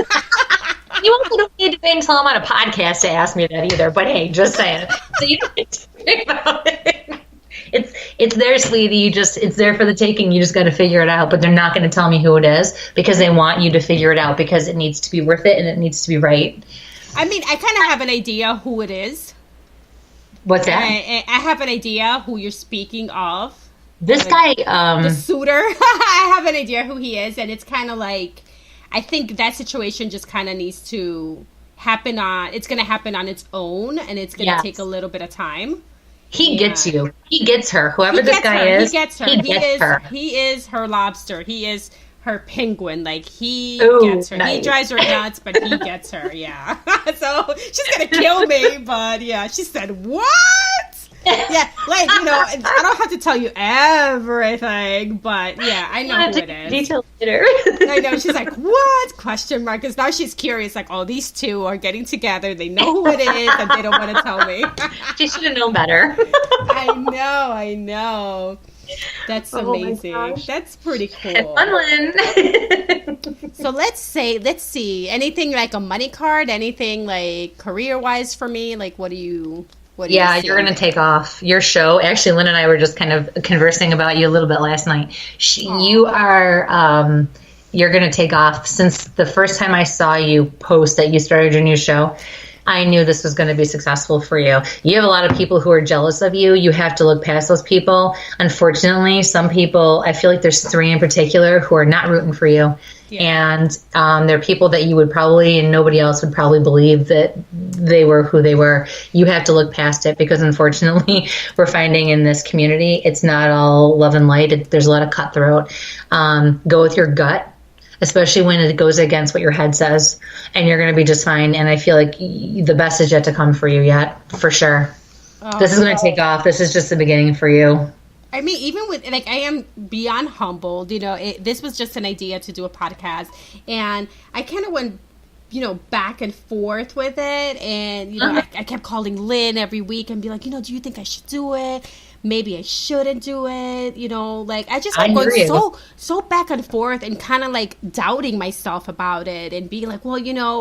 Speaker 3: You also don't need to wait until I'm on a podcast to ask me that either, but hey, just saying. So you don't need to think about it. It's there, sweetie. It's there for the taking. You just got to figure it out, but they're not going to tell me who it is, because they want you to figure it out, because it needs to be worth it and it needs to be right.
Speaker 2: I mean, I kind of have an idea who it is.
Speaker 3: What's that?
Speaker 2: I have an idea who you're speaking of.
Speaker 3: This guy,
Speaker 2: the suitor, I have an idea who he is, and it's kind of like, I think that situation just kind of needs to happen it's going to happen on its own, and it's going to take a little bit of time.
Speaker 3: He gets you. He gets her. Whoever this guy is,
Speaker 2: he gets her.
Speaker 3: He gets her.
Speaker 2: He is her lobster. He is her penguin. Like, he gets her.
Speaker 3: Nice.
Speaker 2: He drives her nuts, but he gets her, yeah. So, she's going to kill me, but yeah, she said, what? Yeah, like, I don't have to tell you everything, but yeah, I know who it is.
Speaker 3: Details later.
Speaker 2: I know. She's like, what? Question mark. Because now she's curious. Like, oh, these two are getting together. They know who it is, and they don't want to tell me.
Speaker 3: She should have known better.
Speaker 2: I know. That's amazing. That's pretty cool.
Speaker 3: Fun one.
Speaker 2: So let's see. Anything like a money card? Anything like career-wise for me? Like, what do you?
Speaker 3: Yeah, you're going to take off your show. Actually, Lynn and I were just kind of conversing about you a little bit last night. You are, you're going to take off. Since the first time I saw you post that you started your new show, I knew this was going to be successful for you. You have a lot of people who are jealous of you. You have to look past those people. Unfortunately, some people, I feel like there's 3 in particular who are not rooting for you. Yeah. And they're people that you would probably, and nobody else would probably believe that they were who they were. You have to look past it because unfortunately we're finding in this community, it's not all love and light. There's a lot of cutthroat. Go with your gut. Especially when it goes against what your head says, and you're going to be just fine. And I feel like the best is yet to come for you yet, for sure. This is going to take off. This is just the beginning for you.
Speaker 2: I mean, even with, like, I am beyond humbled. This was just an idea to do a podcast, and I kind of went, back and forth with it. And, I kept calling Lynn every week and be like, do you think I should do it? Maybe I shouldn't do it, like I just kept going so back and forth and kind of like doubting myself about it and being like, well,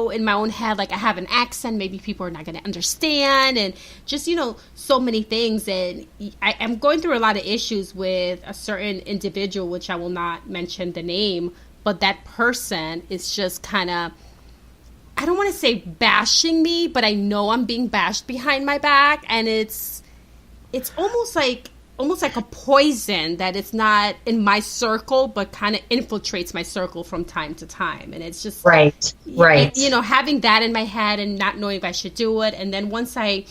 Speaker 2: in my own head, like I have an accent, maybe people are not going to understand, and just, so many things. And I'm going through a lot of issues with a certain individual, which I will not mention the name, but that person is just kind of, I don't want to say bashing me, but I know I'm being bashed behind my back, and it's almost like a poison that it's not in my circle, but kind of infiltrates my circle from time to time. And it's just
Speaker 3: right.
Speaker 2: Having that in my head and not knowing if I should do it. And then once I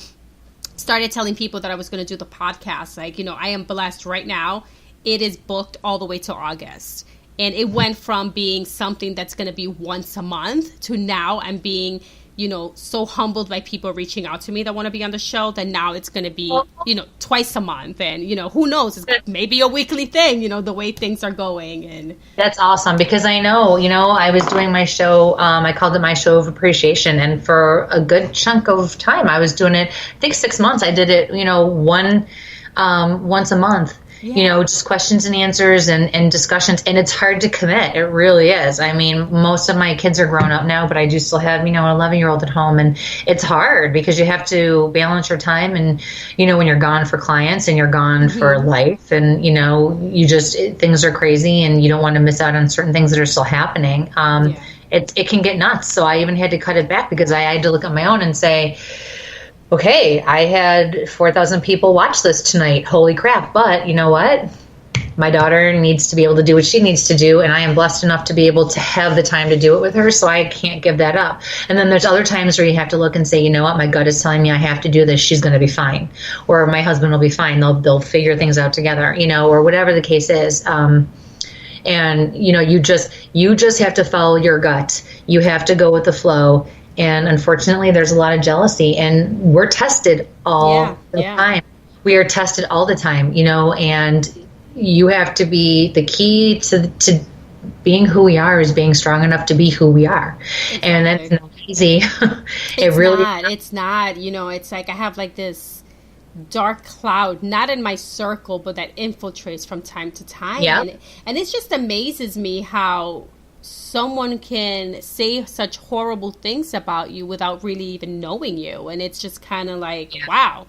Speaker 2: started telling people that I was going to do the podcast, like, I am blessed right now. It is booked all the way to August. And it went from being something that's going to be once a month to now I'm being so humbled by people reaching out to me that want to be on the show, that now it's going to be, twice a month. And, who knows, it's maybe a weekly thing, the way things are going. And
Speaker 3: that's awesome, because I know, I was doing my show, I called it my show of appreciation. And for a good chunk of time, I was doing it, I think 6 months. I did it, once a month. Yeah. Just questions and answers and discussions. And it's hard to commit. It really is. I mean, most of my kids are grown up now, but I do still have, an 11-year-old at home. And it's hard because you have to balance your time. And, when you're gone for clients and you're gone for life and, things are crazy and you don't want to miss out on certain things that are still happening. It can get nuts. So I even had to cut it back because I had to look at my own and say, okay, I had 4,000 people watch this tonight. Holy crap. But you know what? My daughter needs to be able to do what she needs to do, and I am blessed enough to be able to have the time to do it with her, so I can't give that up. And then there's other times where you have to look and say, you know what? My gut is telling me I have to do this. She's going to be fine. Or my husband will be fine. They'll figure things out together, or whatever the case is. And, you just have to follow your gut. You have to go with the flow. And unfortunately, there's a lot of jealousy, and we're tested all the time. We are tested all the time, and you have to be, the key to being who we are is being strong enough to be who we are. Exactly. And that's not easy.
Speaker 2: It's not, it's like I have like this dark cloud, not in my circle, but that infiltrates from time to time.
Speaker 3: Yeah.
Speaker 2: And it just amazes me how someone can say such horrible things about you without really even knowing you. And it's just kind of like, wow,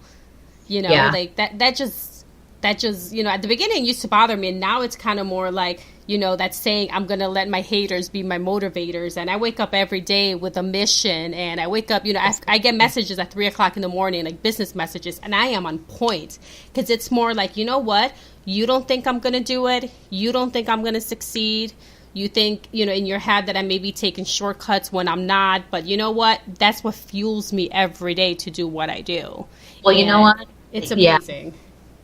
Speaker 2: like that just, at the beginning used to bother me. And now it's kind of more like, that saying, I'm going to let my haters be my motivators. And I wake up every day with a mission, and I wake up, I get messages at 3:00 in the morning, like business messages, and I am on point, because it's more like, you know what? You don't think I'm going to do it. You don't think I'm going to succeed. You think, in your head that I may be taking shortcuts when I'm not. But you know what? That's what fuels me every day to do what I do.
Speaker 3: Well, you know what?
Speaker 2: It's amazing.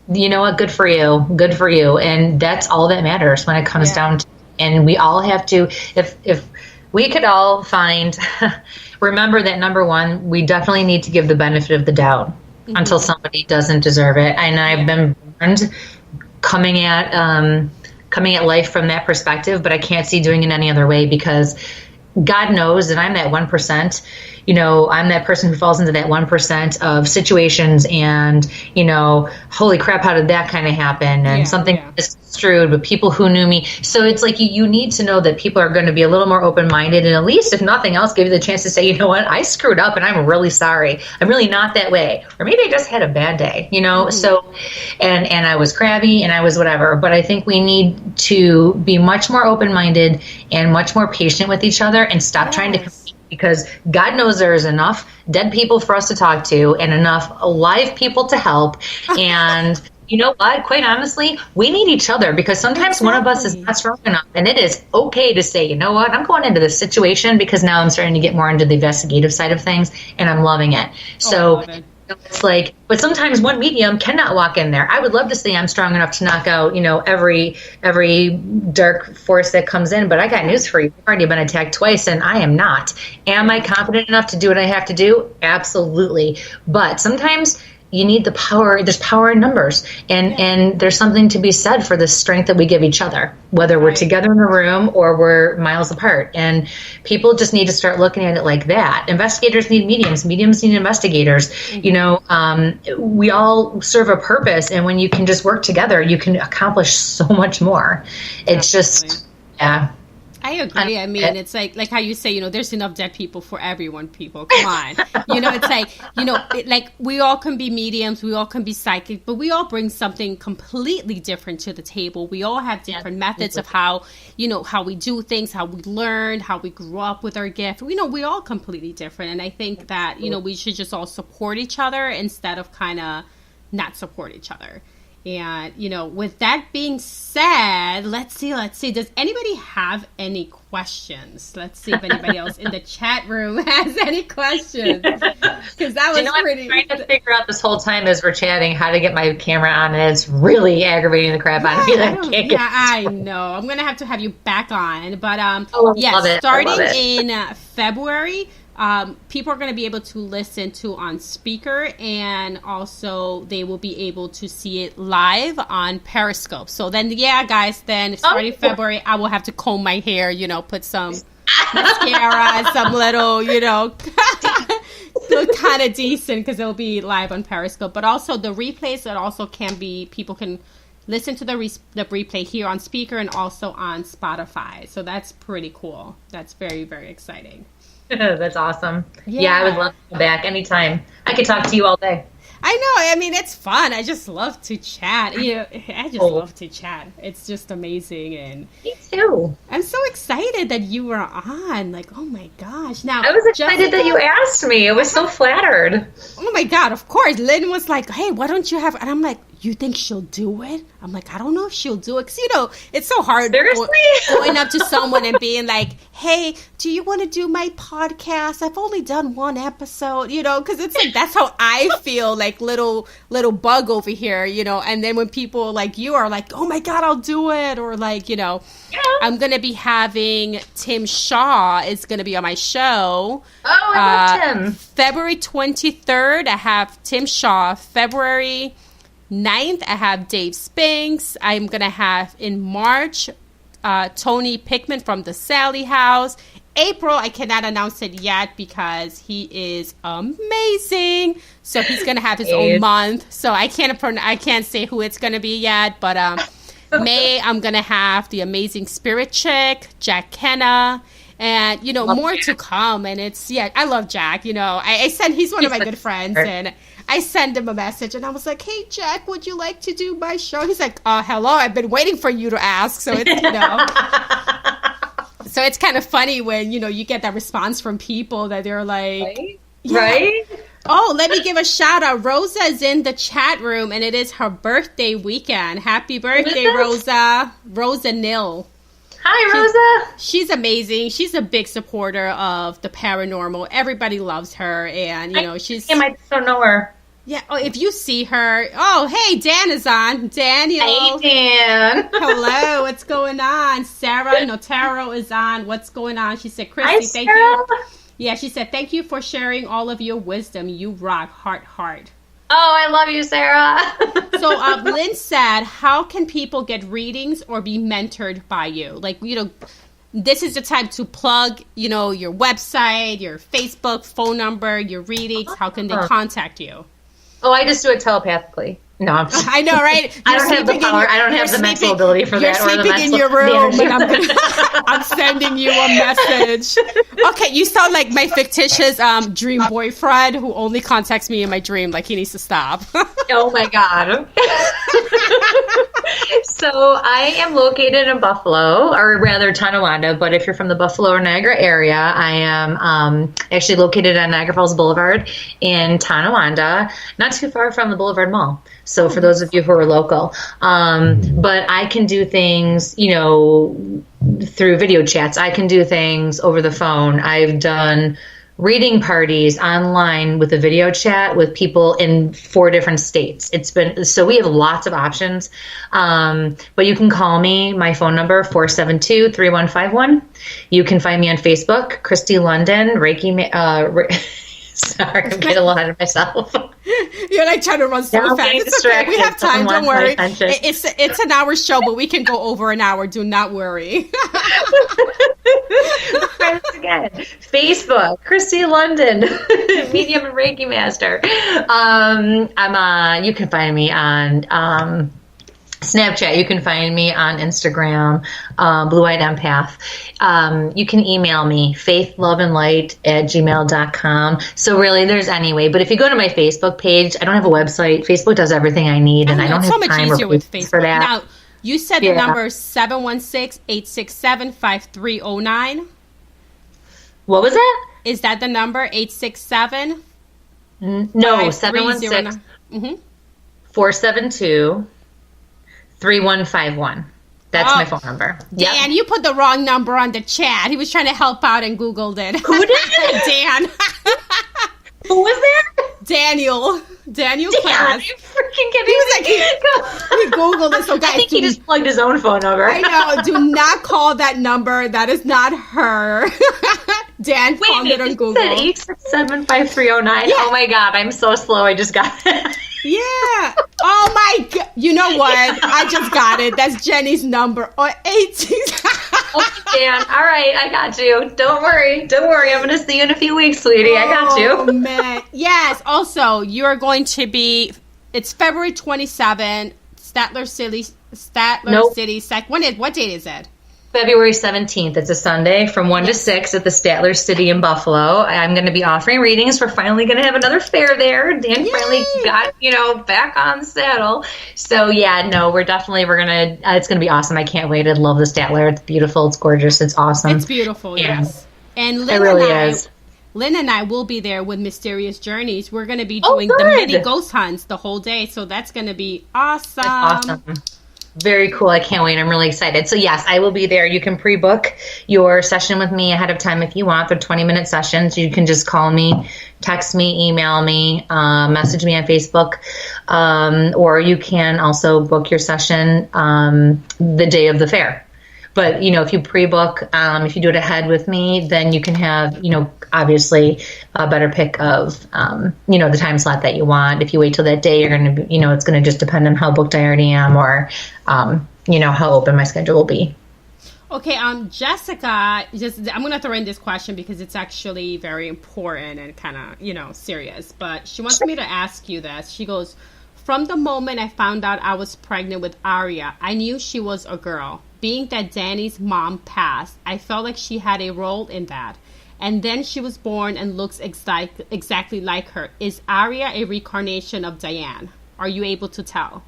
Speaker 3: You know what? Good for you. Good for you. And that's all that matters when it comes down to, and we all have to, if we could all remember that, number one, we definitely need to give the benefit of the doubt. until somebody doesn't deserve it. And I've been burned coming at life from that perspective, but I can't see doing it any other way, because God knows that I'm that 1%. I'm that person who falls into that 1% of situations and, holy crap, how did that kind of happen? And something is construed, but people who knew me. So it's like you need to know that people are going to be a little more open-minded, and at least, if nothing else, give you the chance to say, you know what, I screwed up and I'm really sorry. I'm really not that way. Or maybe I just had a bad day, So, and I was crabby and I was whatever. But I think we need to be much more open-minded and much more patient with each other and stop trying to compete, because God knows there's enough dead people for us to talk to and enough alive people to help. And you know what? Quite honestly, we need each other, because sometimes one of us is not strong enough, and it is okay to say, you know what? I'm going into this situation because now I'm starting to get more into the investigative side of things, and I'm loving it. So it's like, but sometimes one medium cannot walk in there. I would love to say I'm strong enough to knock out, every dark force that comes in, but I got news for you. I've already been attacked twice, and I am not. Am I confident enough to do what I have to do? Absolutely. But sometimes you need the power. There's power in numbers, and there's something to be said for the strength that we give each other, whether we're together in a room or we're miles apart. And people just need to start looking at it like that. Investigators need mediums need investigators. We all serve a purpose, and when you can just work together, you can accomplish so much more. It's just
Speaker 2: I agree. I mean, it's like how you say, there's enough dead people for everyone, people. Come on. It's like, we all can be mediums, we all can be psychic, but we all bring something completely different to the table. We all have different methods of how we do things, how we learn, how we grew up with our gift. We're all completely different. And I think that, we should just all support each other instead of kind of not support each other. And, with that being said, let's see. Does anybody have any questions? Let's see if anybody else in the chat room has any questions. Because that was pretty...
Speaker 3: I'm trying to figure out this whole time as we're chatting how to get my camera on, and it's really aggravating the crap out of me.
Speaker 2: I know. I'm going to have you back on. But,
Speaker 3: starting
Speaker 2: in February... people are going to be able to listen to on speaker, and also they will be able to see it live on Periscope. So then, guys, starting February, I will have to comb my hair, put some mascara and some little, look kind of decent, because it'll be live on Periscope. But also the replays, that also people can listen to the replay here on speaker and also on Spotify. So that's pretty cool. That's very, very exciting.
Speaker 3: That's awesome. Yeah, I would love to come back anytime. I could talk to you all day.
Speaker 2: I know. I mean, it's fun. I just love to chat. I just love to chat. It's just amazing. And
Speaker 3: me too.
Speaker 2: I'm so excited that you were on. Like, oh my gosh. Now,
Speaker 3: I was excited that you asked me. I was so flattered.
Speaker 2: Oh my God, of course. Lynn was like, hey, why don't you have... And I'm like, you think she'll do it? I'm like, I don't know if she'll do it. Because, it's so hard going up to someone and being like, hey, do you want to do my podcast? I've only done one episode, because it's like, that's how I feel, like little bug over here, and then when people like you are like, oh my God, I'll do it. Or like, I'm going to be having Tim Shaw is going to be on my show.
Speaker 3: Oh, I love Tim.
Speaker 2: February 23rd, I have Tim Shaw. February 9th, I have Dave Spinks. I'm going to have in March, Tony Pickman from the Sally House. April, I cannot announce it yet because he is amazing. So he's going to have his own month. So I can't say who it's going to be yet. But May, I'm going to have the amazing Spirit Chick, Jack Kenna. And, more to come. And it's, I love Jack. He's one of my good friends. And I sent him a message and I was like, hey, Jack, would you like to do my show? He's like, hello, I've been waiting for you to ask. So it's, so it's kind of funny when, you get that response from people that they're like,
Speaker 3: right?
Speaker 2: Oh, let me give a shout out. Rosa is in the chat room and it is her birthday weekend. Happy birthday, Rosa. Rosa Nil.
Speaker 3: Hi, Rosa.
Speaker 2: She's amazing. She's a big supporter of the paranormal. Everybody loves her. And, she's...
Speaker 3: I might still know her.
Speaker 2: Yeah. Oh, if you see her. Oh, hey, Dan is on. Daniel.
Speaker 3: Hey, Dan.
Speaker 2: Hello. What's going on? Sarah Notaro is on. What's going on? She said, Kristi,
Speaker 3: Hi,
Speaker 2: thank
Speaker 3: Sarah.
Speaker 2: you. Yeah, she said, thank you for sharing all of your wisdom. You rock. Heart.
Speaker 3: Oh, I love you, Sarah.
Speaker 2: So Lynn said, how can people get readings or be mentored by you? Like, this is the time to plug, your website, your Facebook, phone number, your readings. How can they contact you?
Speaker 3: Oh, I just do it telepathically. No, I'm just,
Speaker 2: I know, right?
Speaker 3: I don't have the power. I don't have the mental ability for that.
Speaker 2: You're sleeping in your room, and I'm sending you a message. Okay, you sound like my fictitious dream boyfriend who only contacts me in my dream. Like, he needs to stop.
Speaker 3: Oh my God. So I am located in Buffalo, or rather Tonawanda, but if you're from the Buffalo or Niagara area, I am actually located on Niagara Falls Boulevard in Tonawanda, not too far from the Boulevard Mall. So for those of you who are local, but I can do things, through video chats. I can do things over the phone. I've done reading parties online with a video chat with people in 4 different states. So we have lots of options. But you can call me, my phone number, 472-3151. You can find me on Facebook, Kristi London, Reiki, sorry, I'm getting a little ahead of myself.
Speaker 2: You're like trying to run so fast. It's okay. We have time. Don't worry. It's an hour show, but we can go over an hour. Do not worry.
Speaker 3: Again, Facebook, Kristi London, Medium and Reiki Master. You can find me on Snapchat. You can find me on Instagram, Blue Eyed Empath. You can email me, faithloveandlight@gmail.com. So really, there's any way. But if you go to my Facebook page, I don't have a website. Facebook does everything I need, and I don't have
Speaker 2: so much
Speaker 3: time
Speaker 2: easier with Facebook
Speaker 3: for that.
Speaker 2: Now, you said the number 716-867-5309.
Speaker 3: What was that?
Speaker 2: Is that the number, 867?
Speaker 3: No, 716 472-3151. That's my phone number.
Speaker 2: Dan, you put the wrong number on the chat. He was trying to help out and Googled it.
Speaker 3: Who did?
Speaker 2: Dan.
Speaker 3: Who was there?
Speaker 2: Daniel
Speaker 3: Dan,
Speaker 2: Class.
Speaker 3: are you freaking kidding me?
Speaker 2: He Googled it. So guys,
Speaker 3: I think he just plugged his own phone number.
Speaker 2: I know. Do not call that number. That is not her. Dan found it on Google.
Speaker 3: Wait, 867-5309. Oh my God, I'm so slow. I just got it.
Speaker 2: Yeah. Oh my God. You know what? I just got it. That's Jenny's number. Or 18.
Speaker 3: Okay, Dan. All right, I got you. Don't worry. I'm going to see you in a few weeks, sweetie. I got you.
Speaker 2: Oh, man. Yes. Also, you're going to be, it's February 27th, Statler City. What date is it?
Speaker 3: February 17th. It's a Sunday from 1 to 6 at the Statler City in Buffalo. I'm going to be offering readings. We're finally going to have another fair there. Dan finally got, back on the saddle. So we're going to, it's going to be awesome. I can't wait. I love the Statler. It's beautiful. It's gorgeous. It's awesome.
Speaker 2: It's beautiful. Yes. And
Speaker 3: Lynn
Speaker 2: Lynn and I will be there with Mysterious Journeys. We're going to be doing the mini ghost hunts the whole day. So that's going to be awesome.
Speaker 3: That's awesome. Very cool. I can't wait. I'm really excited. So yes, I will be there. You can pre-book your session with me ahead of time if you want. They're 20-minute sessions. You can just call me, text me, email me, message me on Facebook, or you can also book your session the day of the fair. But, if you pre-book, if you do it ahead with me, then you can have, obviously a better pick of, the time slot that you want. If you wait till that day, you're going to be, it's going to just depend on how booked I already am or, how open my schedule will be.
Speaker 2: Okay, Jessica, I'm going to throw in this question because it's actually very important and kind of, serious. But she wants me to ask you this. She goes, from the moment I found out I was pregnant with Aria, I knew she was a girl. Being that Danny's mom passed, I felt like she had a role in that. And then she was born and looks exactly like her. Is Aria a reincarnation of Diane? Are you able to tell?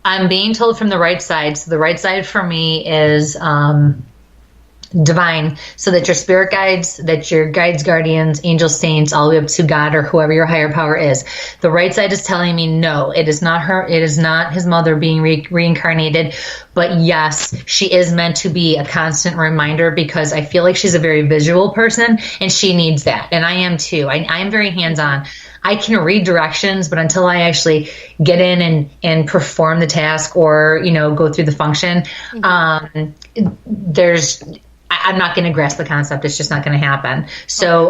Speaker 3: I'm being told from the right side. So the right side for me is divine, so that your spirit guides, that your guides, guardians, angels, saints, all the way up to God or whoever your higher power is. The right side is telling me no, it is not her. It is not his mother being reincarnated. But yes, she is meant to be a constant reminder because I feel like she's a very visual person and she needs that. And I am too. I am very hands-on. I can read directions, but until I actually get in and perform the task or, go through the function, I'm not going to grasp the concept. It's just not going to happen. So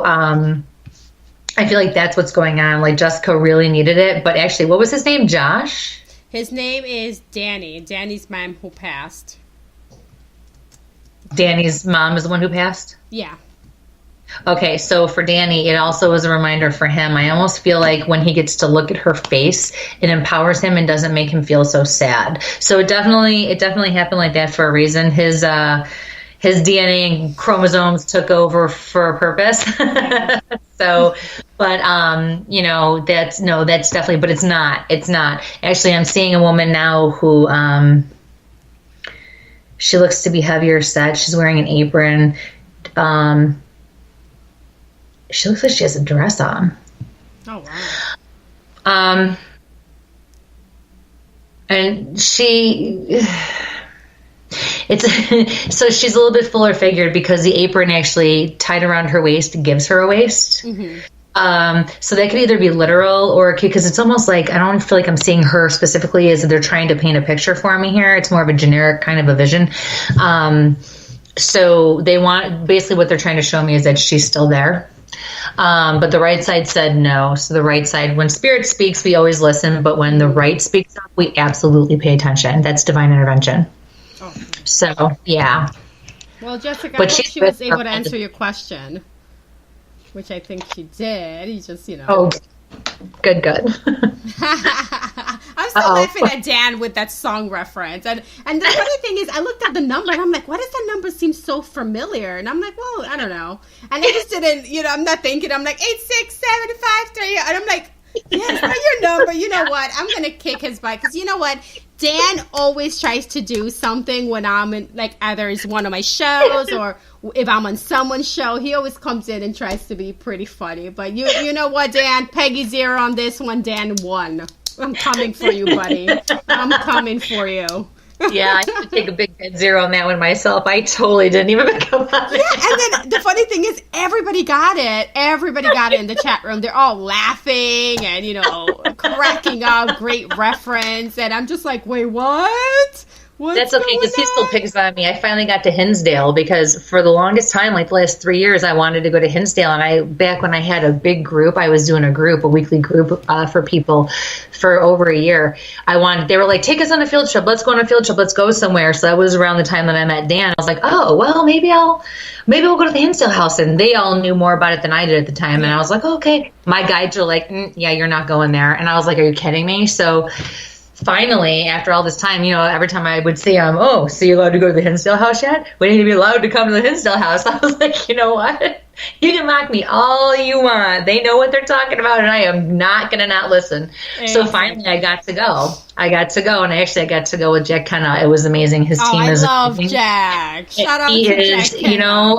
Speaker 3: I feel like that's what's going on. Like Jessica really needed it, but actually, what was his name? Josh?
Speaker 2: His name is Danny. Danny's mom who passed.
Speaker 3: Danny's mom is the one who passed?
Speaker 2: Yeah.
Speaker 3: Okay, so for Danny, it also was a reminder for him. I almost feel like when he gets to look at her face, it empowers him and doesn't make him feel so sad. So it definitely happened like that for a reason. His DNA and chromosomes took over for a purpose. So, but that's definitely, but it's not. Actually, I'm seeing a woman now who she looks to be heavier set. She's wearing an apron. She looks like she has a dress on.
Speaker 2: Oh, wow.
Speaker 3: And so she's a little bit fuller figured because the apron actually tied around her waist gives her a waist. Mm-hmm. So that could either be literal or because it's almost like, I don't feel like I'm seeing her specifically as they're trying to paint a picture for me here. It's more of a generic kind of a vision. So basically what they're trying to show me is that she's still there. But the right side said no. So the right side, when spirit speaks, we always listen. But when the right speaks up, we absolutely pay attention. That's divine intervention. Oh. So, yeah.
Speaker 2: Well, Jessica, I hope she was able to answer your question, which I think she did. You just,
Speaker 3: Oh, good.
Speaker 2: I'm still laughing at Dan with that song reference. And the funny thing is, I looked at the number and I'm like, why does that number seem so familiar? And I'm like, well, I don't know. And I just didn't, I'm not thinking. I'm like, 86753. And I'm like, yeah, it's not your number. You know what? I'm going to kick his butt. Because you know what? Dan always tries to do something when I'm in, like, either it's one of my shows or if I'm on someone's show. He always comes in and tries to be pretty funny. But you know what, Dan? Peggy 0 on this one, Dan 1. I'm coming for you, buddy. I'm coming for you.
Speaker 3: Yeah, I have to take a big head 0 on that one myself. I totally didn't even pick up on it.
Speaker 2: Yeah, and then the funny thing is everybody got it. Everybody got it in the chat room. They're all laughing and, cracking up. Great reference. And I'm just like, wait, what?
Speaker 3: That's okay, because he still picks on me. I finally got to Hinsdale because for the longest time, like the last 3 years, I wanted to go to Hinsdale. And back when I had a big group, I was doing a weekly group for people for over a year. They were like, take us on a field trip. Let's go on a field trip. Let's go somewhere. So that was around the time that I met Dan. I was like, oh, well, maybe we'll go to the Hinsdale house. And they all knew more about it than I did at the time. And I was like, okay. My guides are like, yeah, you're not going there. And I was like, are you kidding me? So finally, after all this time, every time I would see him, oh, so you're allowed to go to the Hinsdale house yet? We need to be allowed to come to the Hinsdale house. I was like, you know what? You can mock me all you want. They know what they're talking about, and I am not going to not listen. Exactly. So finally, I got to go. And I got to go with Jack Kenna. It was amazing. His team is
Speaker 2: amazing. I love Jack. Shout out to Jack
Speaker 3: Kenna.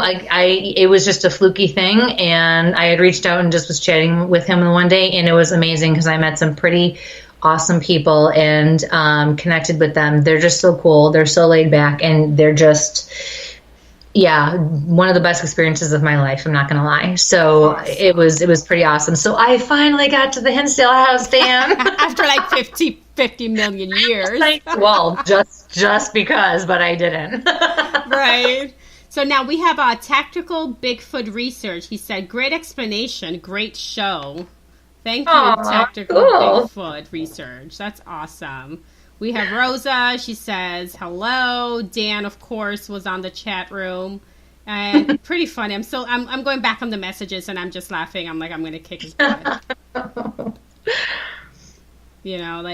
Speaker 3: It was just a fluky thing, and I had reached out and just was chatting with him one day, and it was amazing because I met some pretty awesome people and connected with them. They're just so cool. They're so laid back, and they're just, one of the best experiences of my life. I'm not going to lie. So awesome. It was pretty awesome. So I finally got to the Hinsdale house, Dan.
Speaker 2: After like 50 million years.
Speaker 3: Well, just because, but I didn't.
Speaker 2: Right. So now we have Tactical Bigfoot Research. He said, great explanation, great show. Thank you, Tactical Bigfoot Research. That's awesome. We have Rosa. She says, hello. Dan, of course, was on the chat room. And pretty funny. I'm going back on the messages and I'm just laughing. I'm like, I'm going to kick his butt.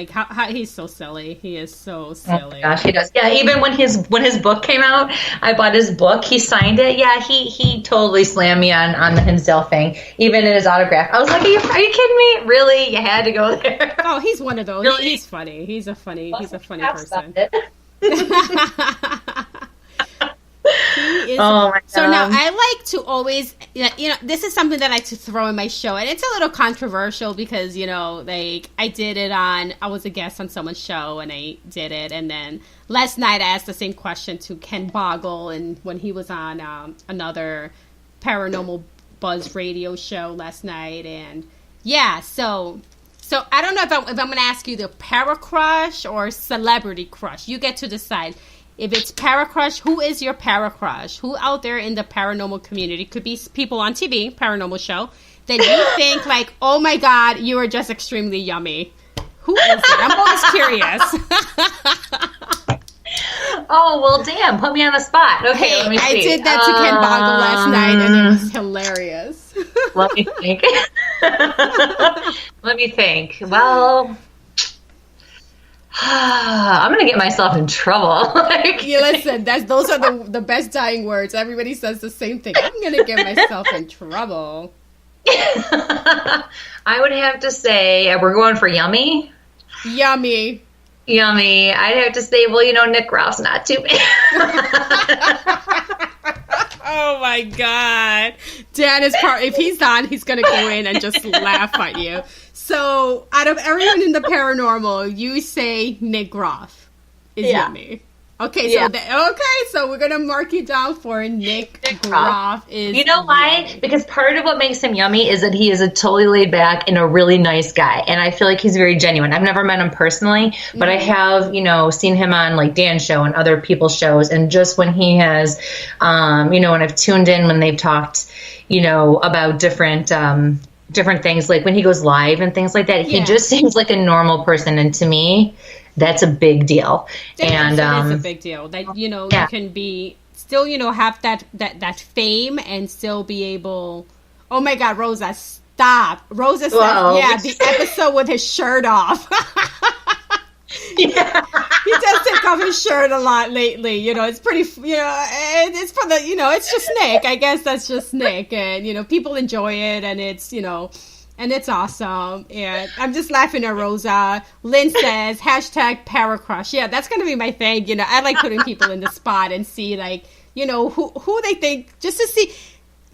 Speaker 2: How he's so silly. He is so silly.
Speaker 3: Oh gosh, he does. Yeah, even when his book came out, I bought his book. He signed it. Yeah, he totally slammed me on the Hinsdale thing. Even in his autograph, I was like, are you kidding me? Really? You had to go there?
Speaker 2: Oh, he's one of those. Really? He's funny. He's a funny person.
Speaker 3: Oh my God.
Speaker 2: So now I like to always, this is something that I like to throw in my show, and it's a little controversial because, I did it I was a guest on someone's show and I did it. And then last night I asked the same question to Ken Boggle, and when he was on another Paranormal Buzz radio show last night. And so I don't know if I'm going to ask you the para crush or celebrity crush. You get to decide. If it's para crush, who is your para crush? Who out there in the paranormal community? Could be people on TV, paranormal show. that you think like, oh my God, you are just extremely yummy? Who is it? I'm always curious.
Speaker 3: Oh, well, damn. Put me on the spot. Okay,
Speaker 2: Hey,
Speaker 3: let me see.
Speaker 2: I did that to Ken Boggle last night, and it was hilarious.
Speaker 3: Let me think. Let me think. Well, I'm going to get myself in trouble.
Speaker 2: Yeah, listen, those are the best dying words. Everybody says the same thing. I'm going to get myself in trouble.
Speaker 3: I would have to say, we're going for yummy?
Speaker 2: Yummy.
Speaker 3: Yummy. I'd have to say, well, Nick Ralph's not too bad.
Speaker 2: Oh my God. Dan is if he's on, he's going to go in and just laugh at you. So, out of everyone in the paranormal, you say Nick Groff is yummy. Okay, so so we're gonna mark you down for Nick Groff is.
Speaker 3: You know why?
Speaker 2: Yummy.
Speaker 3: Because part of what makes him yummy is that he is a totally laid back and a really nice guy, and I feel like he's very genuine. I've never met him personally, but I have, seen him on like Dan's show and other people's shows, and just when he has, when I've tuned in when they've talked, about different things, like when he goes live and things like that, he just seems like a normal person, and to me, that's a big deal. And
Speaker 2: it is a big deal that you can be still have that fame and still be able. Oh my God, Rosa, stop! Rosa says, the episode with his shirt off. He does take off his shirt a lot lately. It's pretty. It's for the. It's just Nick. I guess that's just Nick, and people enjoy it, and it's and it's awesome. And I'm just laughing at Rosa. Lynn says #paracrush. Yeah, that's gonna be my thing. I like putting people in the spot and see like who they think, just to see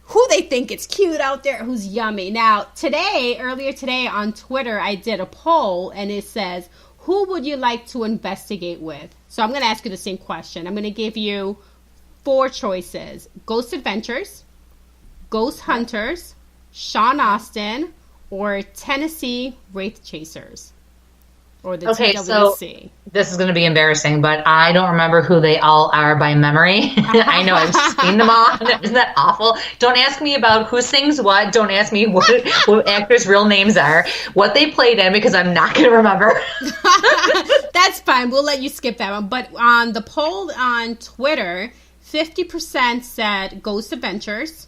Speaker 2: who they think is cute out there, who's yummy. Now earlier today on Twitter, I did a poll and it says, who would you like to investigate with? So I'm going to ask you the same question. I'm going to give you 4 choices. Ghost Adventures, Ghost Hunters, Sean Austin, or Tennessee Wraith Chasers. Or the TWC. So
Speaker 3: this is going to be embarrassing, but I don't remember who they all are by memory. I know I've seen them all. Isn't that awful? Don't ask me about who sings what. Don't ask me what actors' real names are, what they played in, because I'm not going to remember.
Speaker 2: That's fine. We'll let you skip that one. But on the poll on Twitter, 50% said Ghost Adventures,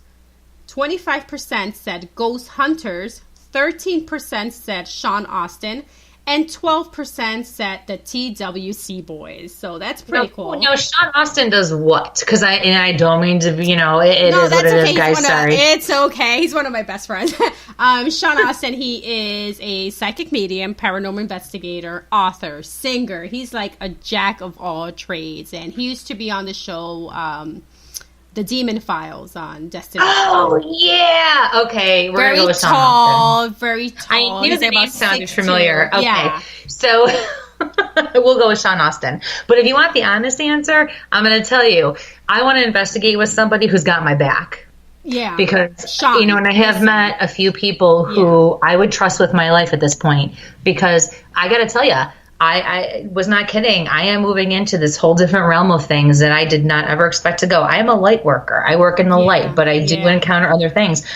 Speaker 2: 25% said Ghost Hunters, 13% said Sean Austin, and 12% said the TWC boys. So that's pretty cool.
Speaker 3: No, Sean Austin does what? Because I don't mean to, it is what it is, guys. Sorry.
Speaker 2: It's okay. He's one of my best friends. Sean Austin, he is a psychic medium, paranormal investigator, author, singer. He's like a jack of all trades. And he used to be on the show, The Demon Files on Destiny.
Speaker 3: Oh, yeah. Okay. We're going to go with Sean Austin.
Speaker 2: Very tall.
Speaker 3: I knew the name sounded familiar. Okay. Yeah. So we'll go with Sean Austin. But if you want the honest answer, I'm going to tell you, I want to investigate with somebody who's got my back.
Speaker 2: Yeah.
Speaker 3: Because, and I have met a few people who I would trust with my life at this point. Because I got to tell you, I was not kidding. I am moving into this whole different realm of things that I did not ever expect to go. I am a light worker. I work in the light, but I do encounter other things.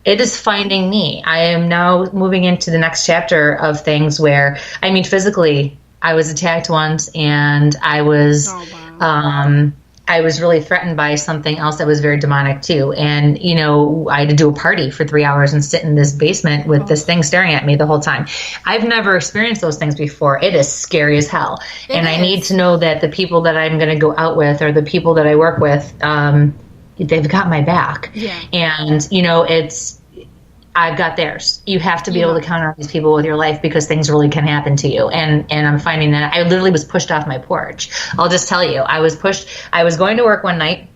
Speaker 3: It is finding me. I am now moving into the next chapter of things where, physically, I was attacked once, and I was I was really threatened by something else that was very demonic too. And, I had to do a party for 3 hours and sit in this basement with this thing staring at me the whole time. I've never experienced those things before. It is scary as hell. I need to know that the people that I'm going to go out with, or the people that I work with, they've got my back. Yeah. And, I've got theirs. You have to be able to count on these people with your life, because things really can happen to you. And I'm finding that I literally was pushed off my porch. I'll just tell you, I was going to work one night,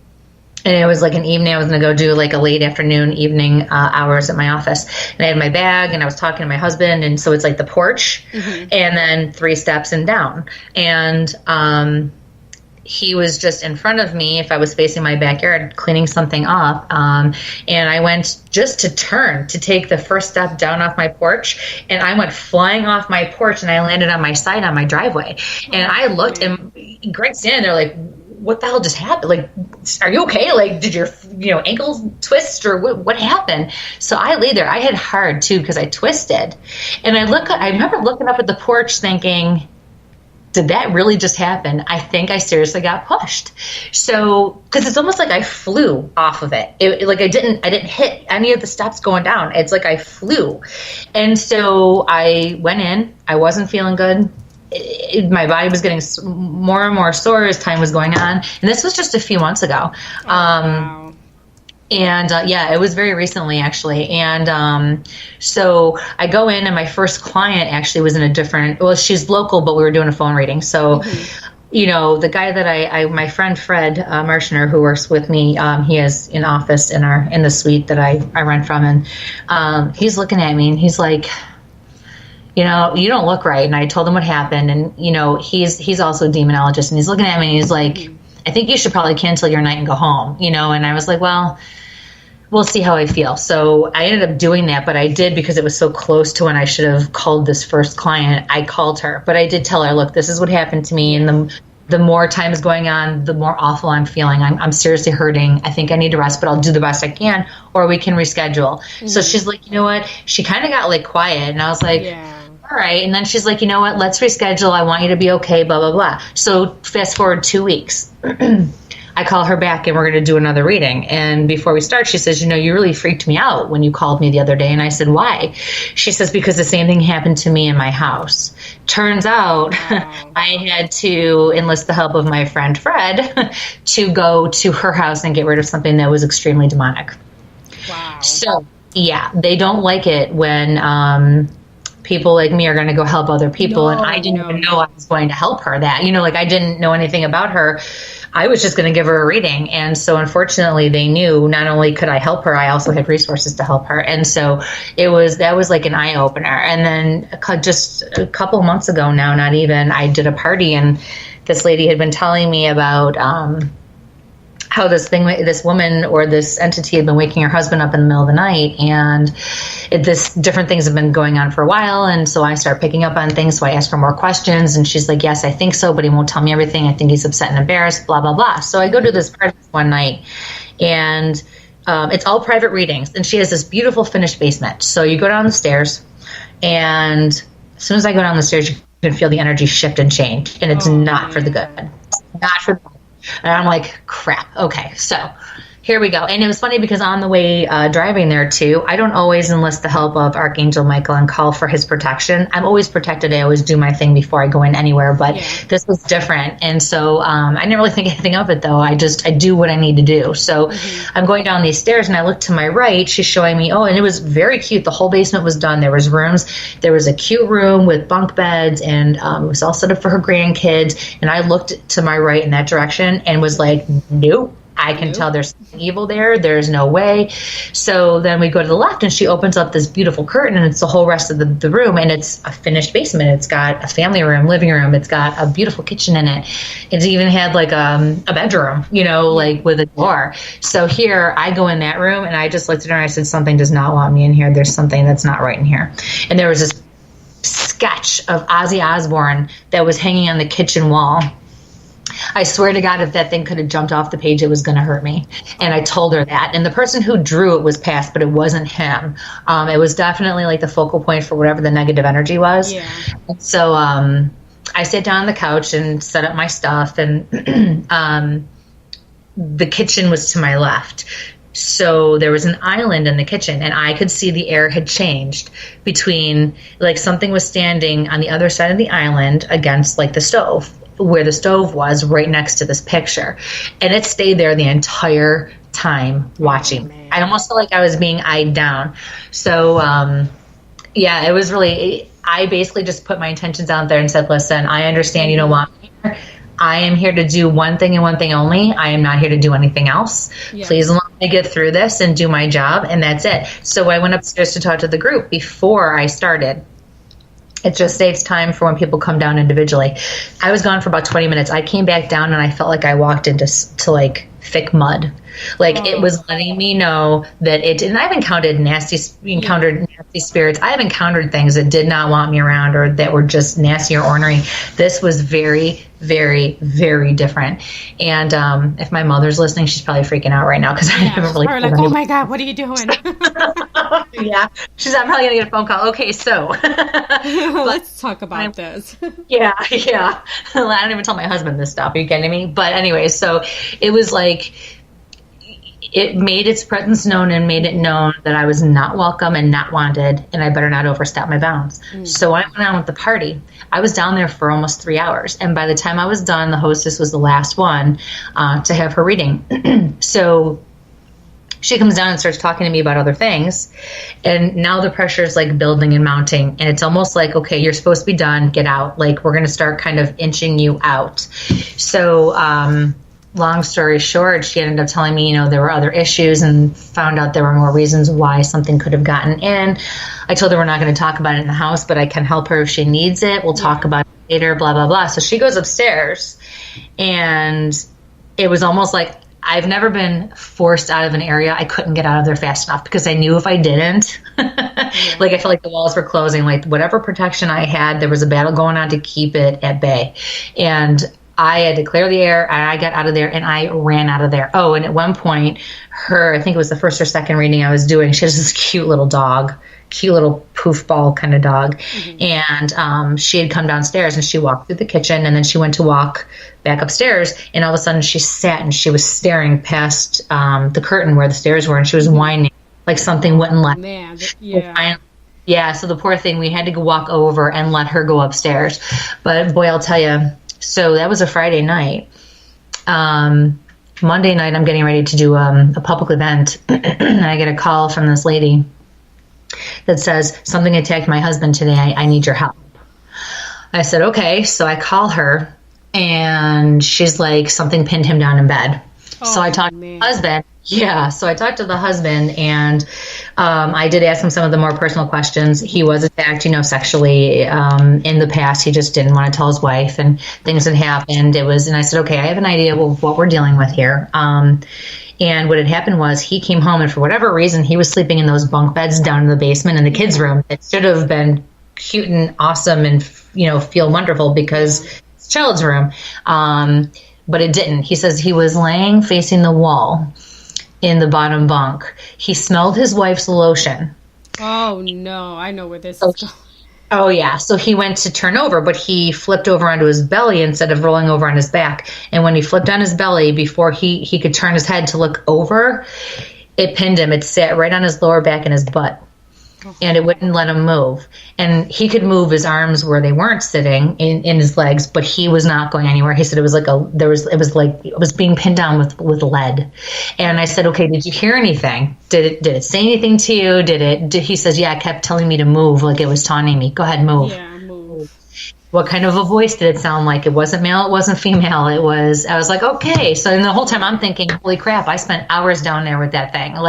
Speaker 3: and it was like an evening. I was going to go do like a late afternoon, evening hours at my office. And I had my bag, and I was talking to my husband. And so it's like the porch, and then 3 steps and down. And, he was just in front of me, if I was facing my backyard, cleaning something up. And I went just to turn to take the first step down off my porch. And I went flying off my porch, and I landed on my side on my driveway. And I looked, and Greg's standing there like, what the hell just happened? Like, are you okay? Like, did your ankle twist or what happened? So I lay there. I hit hard too because I twisted. And I remember looking up at the porch thinking, did that really just happen? I think I seriously got pushed. So, because it's almost like I flew off of it. Like I didn't hit any of the steps going down. It's like I flew. And so I went in. I wasn't feeling good. My body was getting more and more sore as time was going on. And this was just a few months ago.
Speaker 2: Wow.
Speaker 3: And it was very recently, actually. And so I go in, and my first client actually was in a different. Well, she's local, but we were doing a phone reading. So, the guy that my friend Fred Marshner, who works with me, he has an office in the suite that I rent from, and he's looking at me, and he's like, you don't look right. And I told him what happened, and he's also a demonologist, and he's looking at me, and he's like, I think you should probably cancel your night and go home, and I was like, well, we'll see how I feel. So I ended up doing that, but I did because it was so close to when I should have called this first client. I called her, but I did tell her, look, this is what happened to me. And the more time is going on, the more awful I'm feeling. I'm seriously hurting. I think I need to rest, but I'll do the best I can, or we can reschedule. So she's like, you know what? She kind of got quiet, and I was like, all right. And then she's like, you know what? Let's reschedule. I want you to be okay, blah, blah, blah. So fast forward 2 weeks. I call her back, and we're going to do another reading. And before we start, she says, you really freaked me out when you called me the other day. And I said, why? She says, because the same thing happened to me in my house. Turns out I had to enlist the help of my friend Fred to go to her house and get rid of something that was extremely demonic.
Speaker 2: Wow.
Speaker 3: So, they don't like it when people like me are going to go help other people. And I didn't even know I was going to help her that, I didn't know anything about her. I was just going to give her a reading. And so unfortunately they knew not only could I help her, I also had resources to help her. And so that was like an eye opener. And then just a couple months ago now, not even, I did a party, and this lady had been telling me about, how this woman or this entity had been waking her husband up in the middle of the night, and different things have been going on for a while. And so I start picking up on things. So I ask her more questions, and she's like, yes, I think so, but he won't tell me everything. I think he's upset and embarrassed, blah, blah, blah. So I go to this party one night, and it's all private readings, and she has this beautiful finished basement. So you go down the stairs, and as soon as I go down the stairs, you can feel the energy shift and change, and it's not for the good. It's not for the good. And I'm like, crap. Okay, so here we go. And it was funny because on the way driving there too, I don't always enlist the help of Archangel Michael and call for his protection. I'm always protected. I always do my thing before I go in anywhere, but this was different. And so I didn't really think anything of it though. I do what I need to do. So I'm going down these stairs, and I look to my right. She's showing me, and it was very cute. The whole basement was done. There was rooms. There was a cute room with bunk beds, and it was all set up for her grandkids. And I looked to my right in that direction and was like, nope. I can tell there's something evil there. There's no way. So then we go to the left, and she opens up this beautiful curtain, and it's the whole rest of the room, and it's a finished basement. It's got a family room, living room. It's got a beautiful kitchen in it. It even had like a bedroom, like with a door. So here I go in that room, and I just looked at her, and I said, something does not want me in here. There's something that's not right in here. And there was this sketch of Ozzy Osbourne that was hanging on the kitchen wall. I swear to God, if that thing could have jumped off the page, it was going to hurt me. And I told her that. And the person who drew it was passed, but it wasn't him. It was definitely like the focal point for whatever the negative energy was. Yeah. So I sat down on the couch and set up my stuff. And the kitchen was to my left. So there was an island in the kitchen, and I could see the air had changed between, like, something was standing on the other side of the island against, like, the stove, where the stove was right next to this picture. And it stayed there the entire time watching. I almost felt like I was being eyed down. So, it was really, I basically just put my intentions out there and said, listen, I understand you don't want me here. I am here to do one thing and one thing only. I am not here to do anything else. Yeah. Please allow me to get through this and do my job, and that's it. So I went upstairs to talk to the group before I started. It just saves time for when people come down individually. I was gone for about 20 minutes. I came back down, and I felt like I walked into like thick mud. Like it was letting me know that it didn't. I've encountered nasty spirits. I have encountered things that did not want me around or that were just nasty or ornery. This was very, very, very different. And if my mother's listening, she's probably freaking out right now because I haven't really.
Speaker 2: Or like, oh my God, what are you doing?
Speaker 3: Yeah, I'm probably gonna get a phone call. Okay, so
Speaker 2: let's talk about this.
Speaker 3: Yeah. I don't even tell my husband this stuff. Are you kidding me? But anyway, so it was like it made its presence known and made it known that I was not welcome and not wanted, and I better not overstep my bounds. So I went on with the party. I was down there for almost 3 hours, and by the time I was done, the hostess was the last one to have her reading. So she comes down and starts talking to me about other things, and now the pressure is like building and mounting, and it's almost like, okay, you're supposed to be done, get out. Like we're going to start kind of inching you out. So long story short, she ended up telling me, there were other issues, and found out there were more reasons why something could have gotten in. I told her we're not going to talk about it in the house, but I can help her if she needs it. We'll talk about it later, blah, blah, blah. So she goes upstairs, and it was almost like I've never been forced out of an area. I couldn't get out of there fast enough because I knew if I didn't, like I felt like the walls were closing, like whatever protection I had, there was a battle going on to keep it at bay. And I had to clear the air, and I got out of there, and I ran out of there. Oh, and at one point, I think it was the first or second reading I was doing, she has this cute little dog, cute little poof ball kind of dog. And she had come downstairs, and she walked through the kitchen, and then she went to walk back upstairs, and all of a sudden she sat and she was staring past the curtain where the stairs were, and she was whining like something wouldn't let
Speaker 2: man.
Speaker 3: Yeah, so the poor thing, we had to go walk over and let her go upstairs. But boy, I'll tell you, so that was a Friday night. Monday night, I'm getting ready to do a public event, and I get a call from this lady that says, something attacked my husband today. I need your help. I said, okay. So I call her, and she's like, something pinned him down in bed. So I talked to the husband. Yeah, so I talked to the husband, and I did ask him some of the more personal questions. He was attacked, sexually in the past. He just didn't want to tell his wife, and things had happened. And I said, okay, I have an idea of what we're dealing with here. And what had happened was he came home, and for whatever reason, he was sleeping in those bunk beds down in the basement in the kids' room. It should have been cute and awesome and, feel wonderful because it's a child's room. But it didn't. He says he was laying facing the wall in the bottom bunk. He smelled his wife's lotion.
Speaker 2: Oh, no. I know where this is going.
Speaker 3: Oh, yeah. So he went to turn over, but he flipped over onto his belly instead of rolling over on his back. And when he flipped on his belly, before he could turn his head to look over, it pinned him. It sat right on his lower back and his butt. And it wouldn't let him move. And he could move his arms where they weren't sitting in his legs, but he was not going anywhere. He said it was like it was being pinned down with lead. And I said, okay, did you hear anything? Did it say anything to you? He says, yeah, it kept telling me to move, like it was taunting me. Go ahead, move.
Speaker 2: Yeah, move.
Speaker 3: What kind of a voice did it sound like? It wasn't male, it wasn't female. I was like, okay. So the whole time I'm thinking, holy crap, I spent hours down there with that thing. And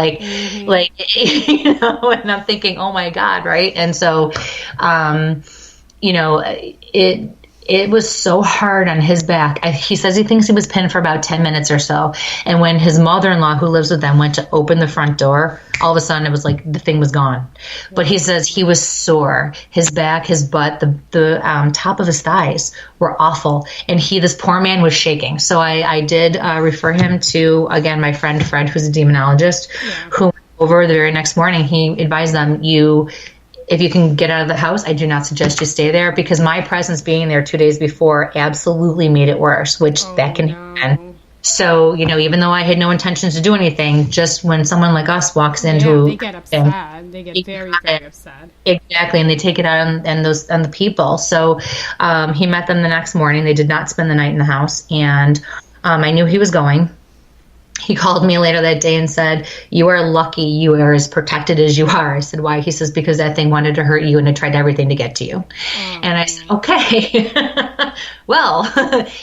Speaker 3: I'm thinking, oh my God. Right. And so, it was so hard on his back. He says he thinks he was pinned for about 10 minutes or so. And when his mother-in-law, who lives with them, went to open the front door, all of a sudden it was like the thing was gone. But he says he was sore. His back, his butt, the top of his thighs were awful. And this poor man was shaking. So I did refer him to, again, my friend Fred, who's a demonologist, who went over the very next morning. He advised them, if you can get out of the house, I do not suggest you stay there, because my presence being there 2 days before absolutely made it worse, which that can happen. So, even though I had no intention to do anything, just when someone like us walks into...
Speaker 2: they get upset. They get very, very upset.
Speaker 3: Exactly, and they take it out on the people. So he met them the next morning. They did not spend the night in the house, and I knew he was going. He called me later that day and said, you are lucky you are as protected as you are. I said, why? He says, because that thing wanted to hurt you and it tried everything to get to you. And I said, okay. Well,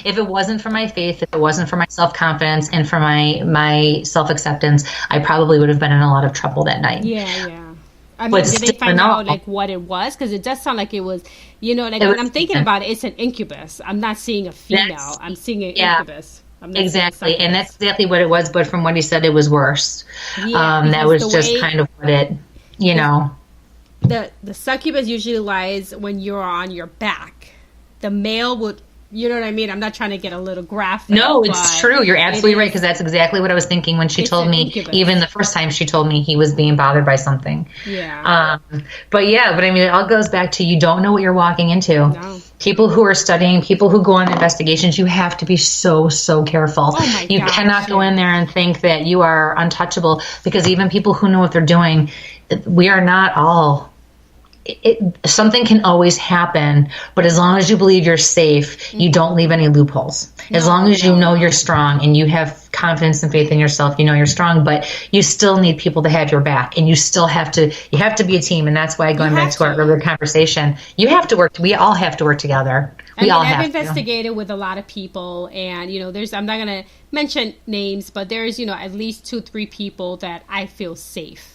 Speaker 3: if it wasn't for my faith, if it wasn't for my self-confidence and for my self-acceptance, I probably would have been in a lot of trouble that night.
Speaker 2: Yeah. I mean, did they find out what it was? Because it does sound like it was, when I'm thinking about it, it's an incubus. I'm not seeing a female. I'm seeing an incubus.
Speaker 3: Exactly. And that's exactly what it was. But from what he said, it was worse.
Speaker 2: Yeah,
Speaker 3: that was just kind of what it,
Speaker 2: The succubus usually lies when you're on your back. The male would, you know what I mean? I'm not trying to get a little graphic.
Speaker 3: No, it's true. You're absolutely right, because that's exactly what I was thinking when she told me, even the first time she told me he was being bothered by something.
Speaker 2: Yeah.
Speaker 3: But I mean, it all goes back to you don't know what you're walking into.
Speaker 2: No.
Speaker 3: People who are studying, people who go on investigations, you have to be so, so careful.
Speaker 2: Oh my
Speaker 3: you
Speaker 2: gosh,
Speaker 3: cannot go in there and think that you are untouchable, because even people who know what they're doing, we are not all... something can always happen, but as long as you believe you're safe, you don't leave any loopholes. As long as you know you're strong and you have confidence and faith in yourself, you know you're strong, but you still need people to have your back, and you still have to be a team. And that's why, going back to our earlier conversation, we all have to work together.
Speaker 2: I've investigated with a lot of people, and I'm not going to mention names, but there's at least 2-3 people that I feel safe.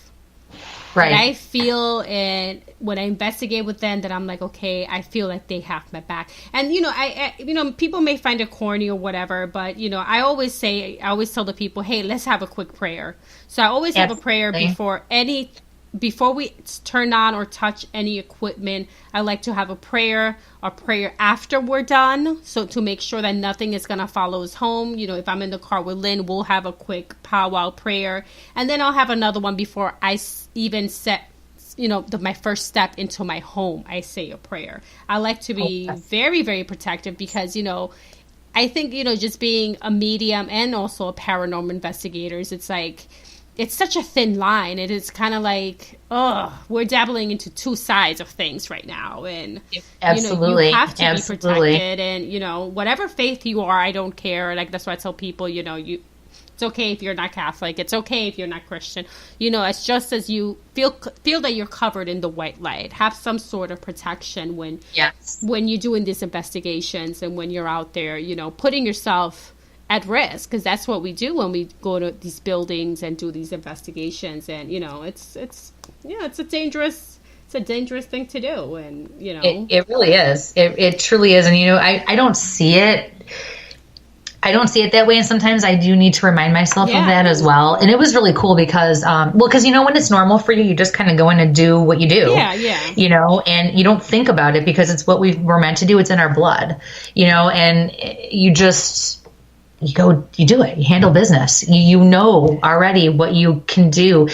Speaker 2: Right. I feel, and when I investigate with them, that I'm like, okay, I feel like they have my back. And I people may find it corny or whatever, but I always tell the people, hey, let's have a quick prayer. So I always have a prayer before we turn on or touch any equipment. I like to have a prayer after we're done, so to make sure that nothing is going to follow us home. If I'm in the car with Lynn, we'll have a quick powwow prayer, and then I'll have another one before I even set my first step into my home. I say a prayer. I like to be very, very protective, because I think just being a medium and also a paranormal investigator, it's like, it's such a thin line. It is kind of like, we're dabbling into two sides of things right now. And,
Speaker 3: absolutely.
Speaker 2: You have to be protected. And, whatever faith you are, I don't care. Like, that's why I tell people, it's okay if you're not Catholic. It's okay if you're not Christian. It's just as you feel that you're covered in the white light. Have some sort of protection when you're doing these investigations, and when you're out there, putting yourself at risk, because that's what we do when we go to these buildings and do these investigations. And it's a dangerous thing to do. And
Speaker 3: it really is. It truly is. And I don't see it. I don't see it that way, and sometimes I do need to remind myself of that as well. And it was really cool because, because when it's normal for you, you just kind of go in and do what you do. And you don't think about it because it's what we're meant to do. It's in our blood, and you just... you do it. You handle business. You know already what you can do,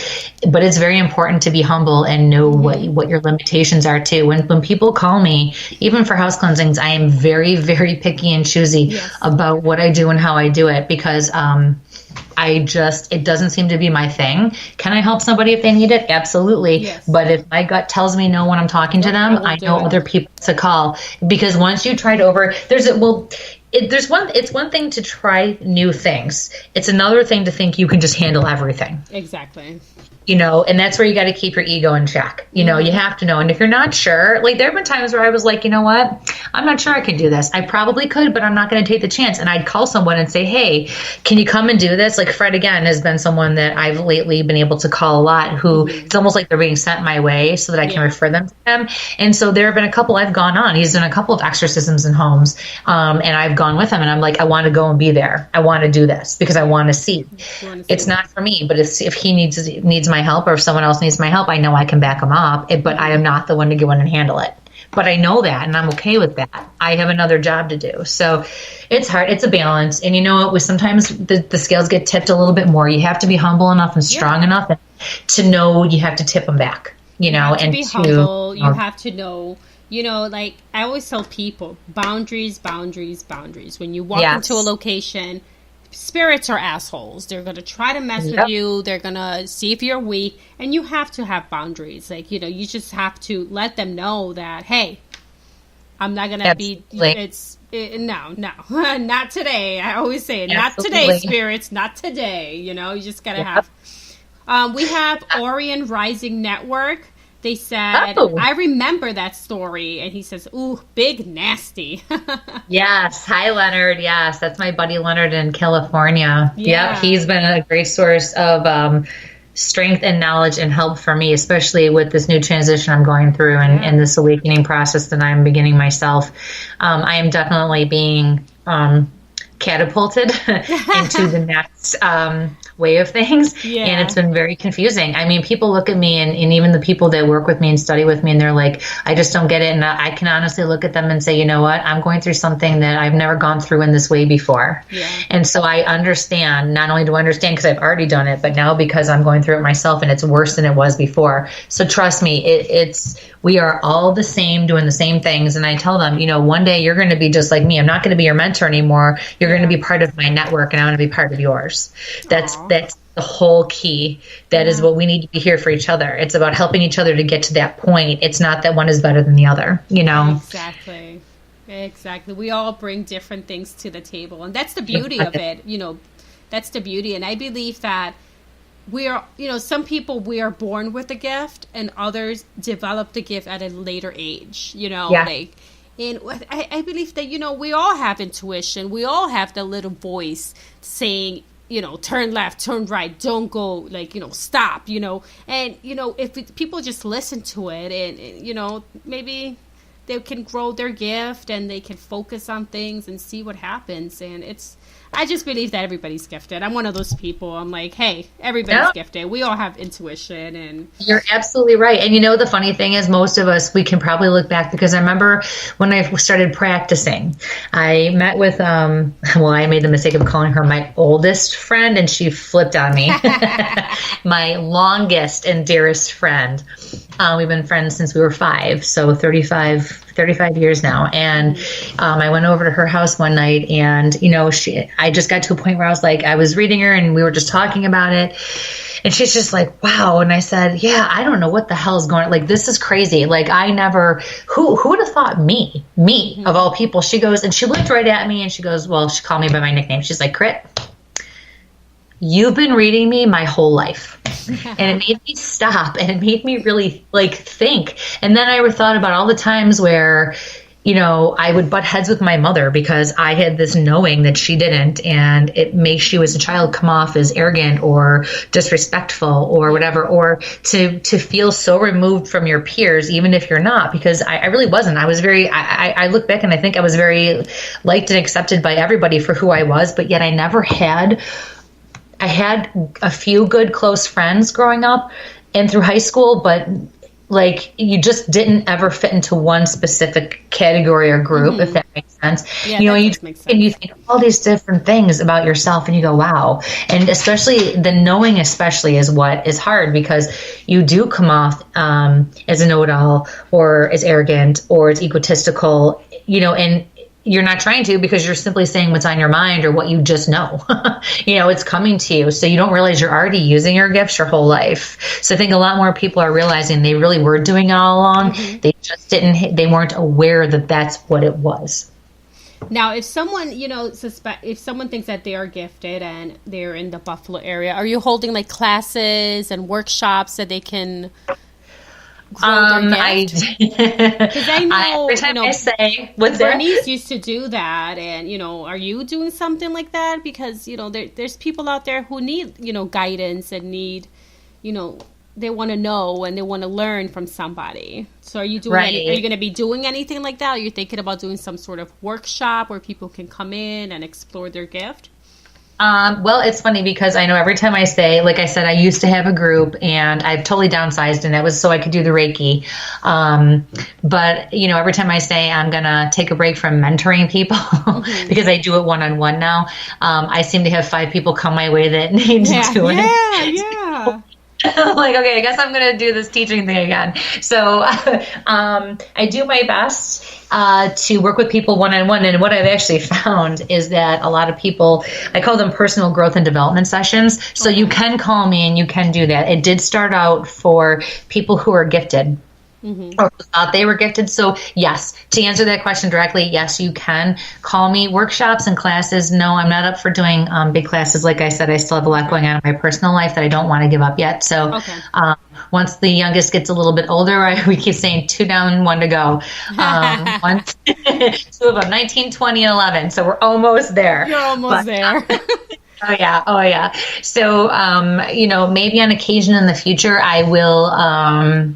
Speaker 3: but it's very important to be humble and know what your limitations are too. When people call me, even for house cleansings, I am very, very picky and choosy about what I do and how I do it, because it doesn't seem to be my thing. Can I help somebody if they need it? Absolutely. Yes. But if my gut tells me no when I'm talking to them, I know other people to call, because once you try to it's one thing to try new things. It's another thing to think you can just handle everything.
Speaker 2: Exactly.
Speaker 3: And that's where you got to keep your ego in check. You have to know. And if you're not sure, like, there have been times where I was like, you know what? I'm not sure I can do this. I probably could, but I'm not going to take the chance. And I'd call someone and say, hey, can you come and do this? Like, Fred, again, has been someone that I've lately been able to call a lot, who it's almost like they're being sent my way so that I can refer them to them. And so there have been a couple I've gone on. He's done a couple of exorcisms in homes. And I've gone with him, and I'm like, I want to go and be there. I want to do this because I want to see. It's not for me, but if he needs my help, or if someone else needs my help, I know I can back them up, but I am not the one to go in and handle it. But I know that, and I'm okay with that. I have another job to do. So it's hard. It's a balance. And sometimes the scales get tipped a little bit more. You have to be humble enough and strong enough to know you have to tip them back,
Speaker 2: You have to be humble. You have to know, like I always tell people, boundaries, boundaries, boundaries. When you walk into a location, spirits are assholes. They're going to try to mess with you. They're going to see if you're weak, and you have to have boundaries. Like, you just have to let them know that, hey, I'm not going to be, no, not today. I always say, not today, spirits, not today. You just got to have, we have Orion Rising Network. They said, I remember that story. And he says, ooh, big nasty.
Speaker 3: Yes. Hi, Leonard. Yes. That's my buddy Leonard in California. Yeah. He's been a great source of strength and knowledge and help for me, especially with this new transition I'm going through and this awakening process that I'm beginning myself. I am definitely being catapulted into the next way of things.
Speaker 2: Yeah.
Speaker 3: And it's been very confusing. I mean, people look at me and even the people that work with me and study with me, and they're like, I just don't get it. And I can honestly look at them and say, you know what? I'm going through something that I've never gone through in this way before.
Speaker 2: Yeah.
Speaker 3: And so I understand, not only do I understand because I've already done it, but now because I'm going through it myself and it's worse than it was before. So trust me, we are all the same, doing the same things. And I tell them, you know, one day you're going to be just like me. I'm not going to be your mentor anymore. You're going to be part of my network, and I'm going to be part of yours. That's the whole key. That is what we need to be here for each other. It's about helping each other to get to that point. It's not that one is better than the other, you know?
Speaker 2: Exactly. We all bring different things to the table. And that's the beauty of it. You know, that's the beauty. And I believe that we are, you know, some people, we are born with a gift, and others develop the gift at a later age, you know, and I believe that, you know, we all have intuition. We all have the little voice saying, you know, turn left, turn right, don't go, like, you know, stop, you know. And, you know, if people just listen to it and, you know, maybe they can grow their gift and they can focus on things and see what happens. And I just believe that everybody's gifted. I'm one of those people. I'm like, hey, everybody's gifted. We all have intuition. And
Speaker 3: you're absolutely right. And you know, the funny thing is, most of us, we can probably look back, because I remember when I started practicing, I met with, I made the mistake of calling her my oldest friend, and she flipped on me. My longest and dearest friend. We've been friends since we were 5, so 35 years now. And I went over to her house one night, and, you know, I just got to a point where I was reading her and we were just talking about it. And she's just like, wow. And I said, yeah, I don't know what the hell is going on. Like, this is crazy. Like, who would have thought me of all people? She goes, and she looked right at me and she goes, well, she called me by my nickname. She's like, Crit, you've been reading me my whole life. And it made me stop, and it made me really think. And then I thought about all the times where, you know, I would butt heads with my mother because I had this knowing that she didn't, and it makes you as a child come off as arrogant or disrespectful or whatever, or to feel so removed from your peers, even if you're not, because I really wasn't. I was I look back and I think I was very liked and accepted by everybody for who I was, but yet I had a few good close friends growing up and through high school, but like, you just didn't ever fit into one specific category or group, if that makes sense.
Speaker 2: Yeah,
Speaker 3: you know, you think all these different things about yourself, and you go, wow. And especially the knowing, is what is hard, because you do come off as a know-it-all, or as arrogant, or as egotistical, you know, and you're not trying to, because you're simply saying what's on your mind or what you just know. You know, it's coming to you. So you don't realize you're already using your gifts your whole life. So I think a lot more people are realizing they really were doing it all along. Mm-hmm. They just they weren't aware that that's what it was.
Speaker 2: Now, if someone, you know, if someone thinks that they are gifted and they're in the Buffalo area, are you holding like classes and workshops that they can grow their gift? Because I know,
Speaker 3: every time I say, what's
Speaker 2: Bernice used to do that, and, you know, are you doing something like that? Because, you know, there's people out there who need, you know, guidance and need, you know, they want to know and they want to learn from somebody. So are you doing are you going to be doing anything like that? Are you thinking about doing some sort of workshop where people can come in and explore their gift?
Speaker 3: Well, it's funny because I know every time I say, like I said, I used to have a group and I've totally downsized, and it was so I could do the Reiki. But, you know, every time I say I'm going to take a break from mentoring people because I do it one-on-one now, I seem to have 5 people come my way that need to do it.
Speaker 2: Yeah.
Speaker 3: I'm like, okay, I guess I'm going to do this teaching thing again. So I do my best to work with people one-on-one. And what I've actually found is that a lot of people, I call them personal growth and development sessions. So you can call me and you can do that. It did start out for people who are gifted. Or thought they were gifted. So yes, to answer that question directly, yes, you can call me. Workshops and classes, no, I'm not up for doing big classes. Like I said, I still have a lot going on in my personal life that I don't want to give up yet. So once the youngest gets a little bit older, we keep saying 2 down, 1 to go. 2 of them, 19, 20, and 11. So we're almost there.
Speaker 2: You're almost there.
Speaker 3: Oh yeah. So, you know, maybe on occasion in the future, I will,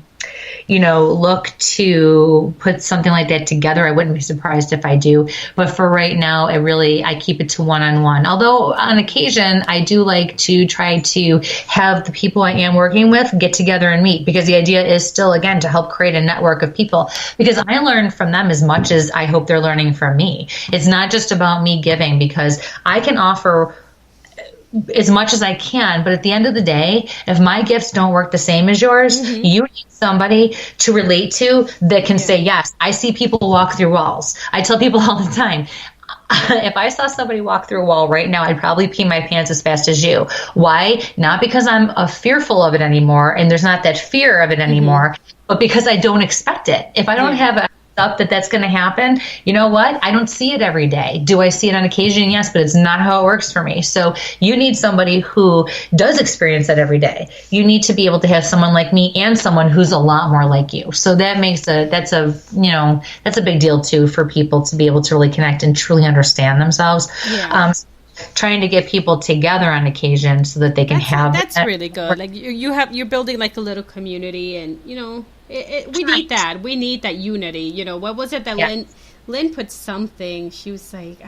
Speaker 3: look to put something like that together. I wouldn't be surprised if I do. But for right now, I keep it to one-on-one. Although on occasion, I do like to try to have the people I am working with get together and meet, because the idea is still, again, to help create a network of people, because I learn from them as much as I hope they're learning from me. It's not just about me giving, because I can offer as much as I can, but at the end of the day, if my gifts don't work the same as yours, you need somebody to relate to that can say, yes, I see people walk through walls. I tell people all the time, if I saw somebody walk through a wall right now, I'd probably pee my pants as fast as you. Why? Not because I'm fearful of it anymore, and there's not that fear of it anymore, but because I don't expect it. If I don't have a up that's going to happen, you know what? I don't see it every day. Do I see it on occasion? Yes, but it's not how it works for me. So you need somebody who does experience that every day. You need to be able to have someone like me and someone who's a lot more like you. So that's a big deal too, for people to be able to really connect and truly understand themselves. Yeah. Trying to get people together on occasion so that they can
Speaker 2: that's really good. Like you're building like a little community, and we need that. We need that unity. What was it that Lynn put something? She was like,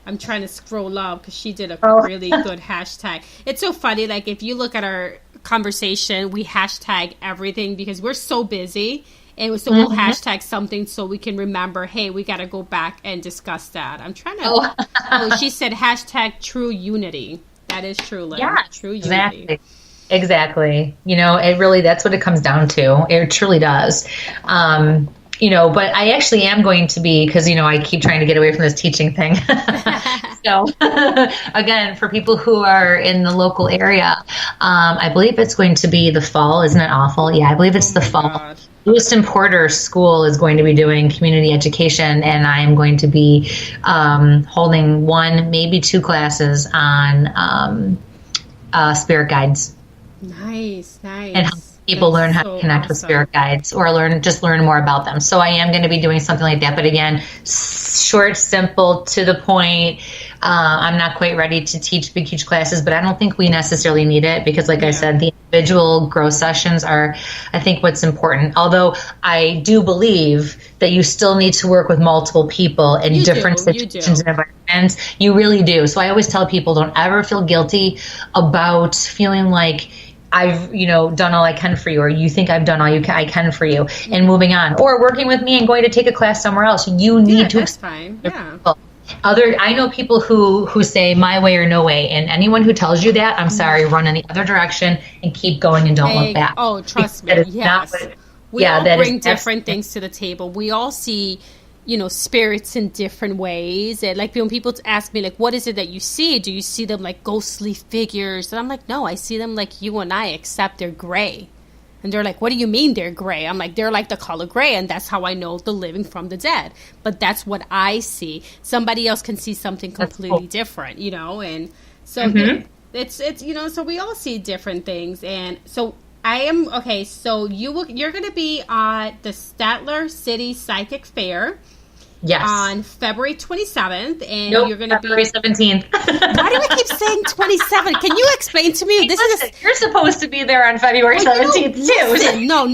Speaker 2: I'm trying to scroll up because she did a really good hashtag. It's so funny. Like if you look at our conversation, we hashtag everything because we're so busy. And so we'll hashtag something so we can remember, hey, we got to go back and discuss that. I'm trying to... she said hashtag true unity. That is true, Lynn. Yeah, true unity.
Speaker 3: Exactly. It really, that's what it comes down to. It truly does. But I actually am going to be, because, I keep trying to get away from this teaching thing. So, again, for people who are in the local area, I believe it's going to be the fall. Isn't it awful? Yeah, I believe it's the fall. God. Lewiston Porter School is going to be doing community education, and I am going to be holding 1, maybe 2 classes on spirit guides.
Speaker 2: Nice.
Speaker 3: And help people learn how to connect with spirit guides, or learn more about them. So I am going to be doing something like that. But again, short, simple, to the point. I'm not quite ready to teach huge classes, but I don't think we necessarily need it, because like I said, the individual growth sessions are, I think, what's important. Although I do believe that you still need to work with multiple people in different situations and environments. You really do. So I always tell people, don't ever feel guilty about feeling like I've, done all I can for you, or you think I've done all I can for you, and moving on, or working with me and going to take a class somewhere else. You need to.
Speaker 2: That's fine. Yeah.
Speaker 3: I know people who say my way or no way, and anyone who tells you that, I'm sorry, run in the other direction and keep going and don't look back.
Speaker 2: Oh, trust me. Yes. We all bring different things to the table. We all see, spirits in different ways. And like when people ask me, like, what is it that you see? Do you see them like ghostly figures? And I'm like, no, I see them like you and I, except they're gray. And they're like, what do you mean they're gray? I'm like, they're like the color gray, and that's how I know the living from the dead. But that's what I see. Somebody else can see something completely different, and so it's so we all see different things. And so so you're going to be at the Statler City Psychic Fair.
Speaker 3: Yes.
Speaker 2: On February 27th, and you're going to be
Speaker 3: February 17th.
Speaker 2: Why do I keep saying 27? Can you explain to me?
Speaker 3: You're supposed to be there on February 17th too.
Speaker 2: No.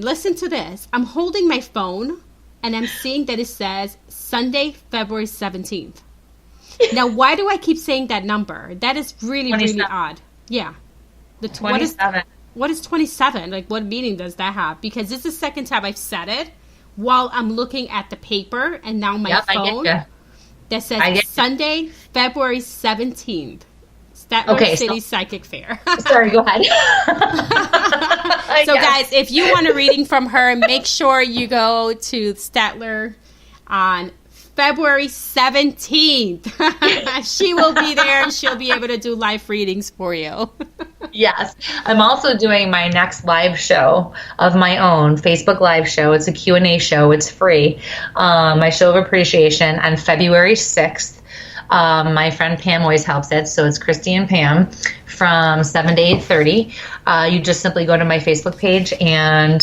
Speaker 2: Listen to this. I'm holding my phone, and I'm seeing that it says Sunday, February 17th. Now, why do I keep saying that number? That is really, really odd. Yeah. The 27. What is 27? Like, what meaning does that have? Because this is the second time I've said it while I'm looking at the paper, and now my phone that says Sunday, February 17th. Statler City Psychic Fair.
Speaker 3: Sorry, go ahead.
Speaker 2: So, guys, if you want a reading from her, make sure you go to Statler on February 17th. She will be there, and she'll be able to do live readings for you.
Speaker 3: Yes. I'm also doing my next live show of my own, Facebook live show. It's a Q&A show. It's free. My show of appreciation on February 6th. My friend Pam always helps it, so it's Kristi and Pam from 7 to 8:30. You just simply go to my Facebook page and,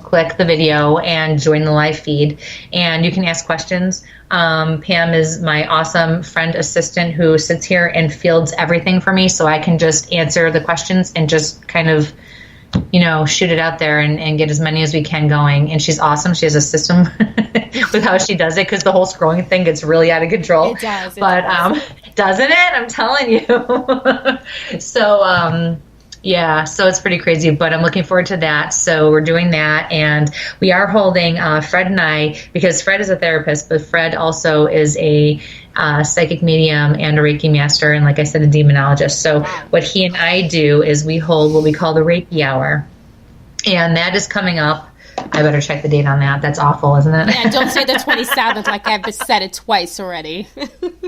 Speaker 3: click the video and join the live feed, and you can ask questions. Pam is my awesome friend assistant who sits here and fields everything for me, so I can just answer the questions and just kind of shoot it out there and get as many as we can going. And she's awesome. She has a system with how she does it, because the whole scrolling thing gets really out of control.
Speaker 2: It does.
Speaker 3: Doesn't it? I'm telling you. So, yeah, so it's pretty crazy, but I'm looking forward to that. So we're doing that, and we are holding Fred and I, because Fred is a therapist, but Fred also is a psychic medium and a Reiki master, and like I said, a demonologist. So what he and I do is we hold what we call the Reiki hour, and that is coming up. I better check the date on that. That's awful, isn't it?
Speaker 2: Yeah, don't say the 27th like I've said it twice already.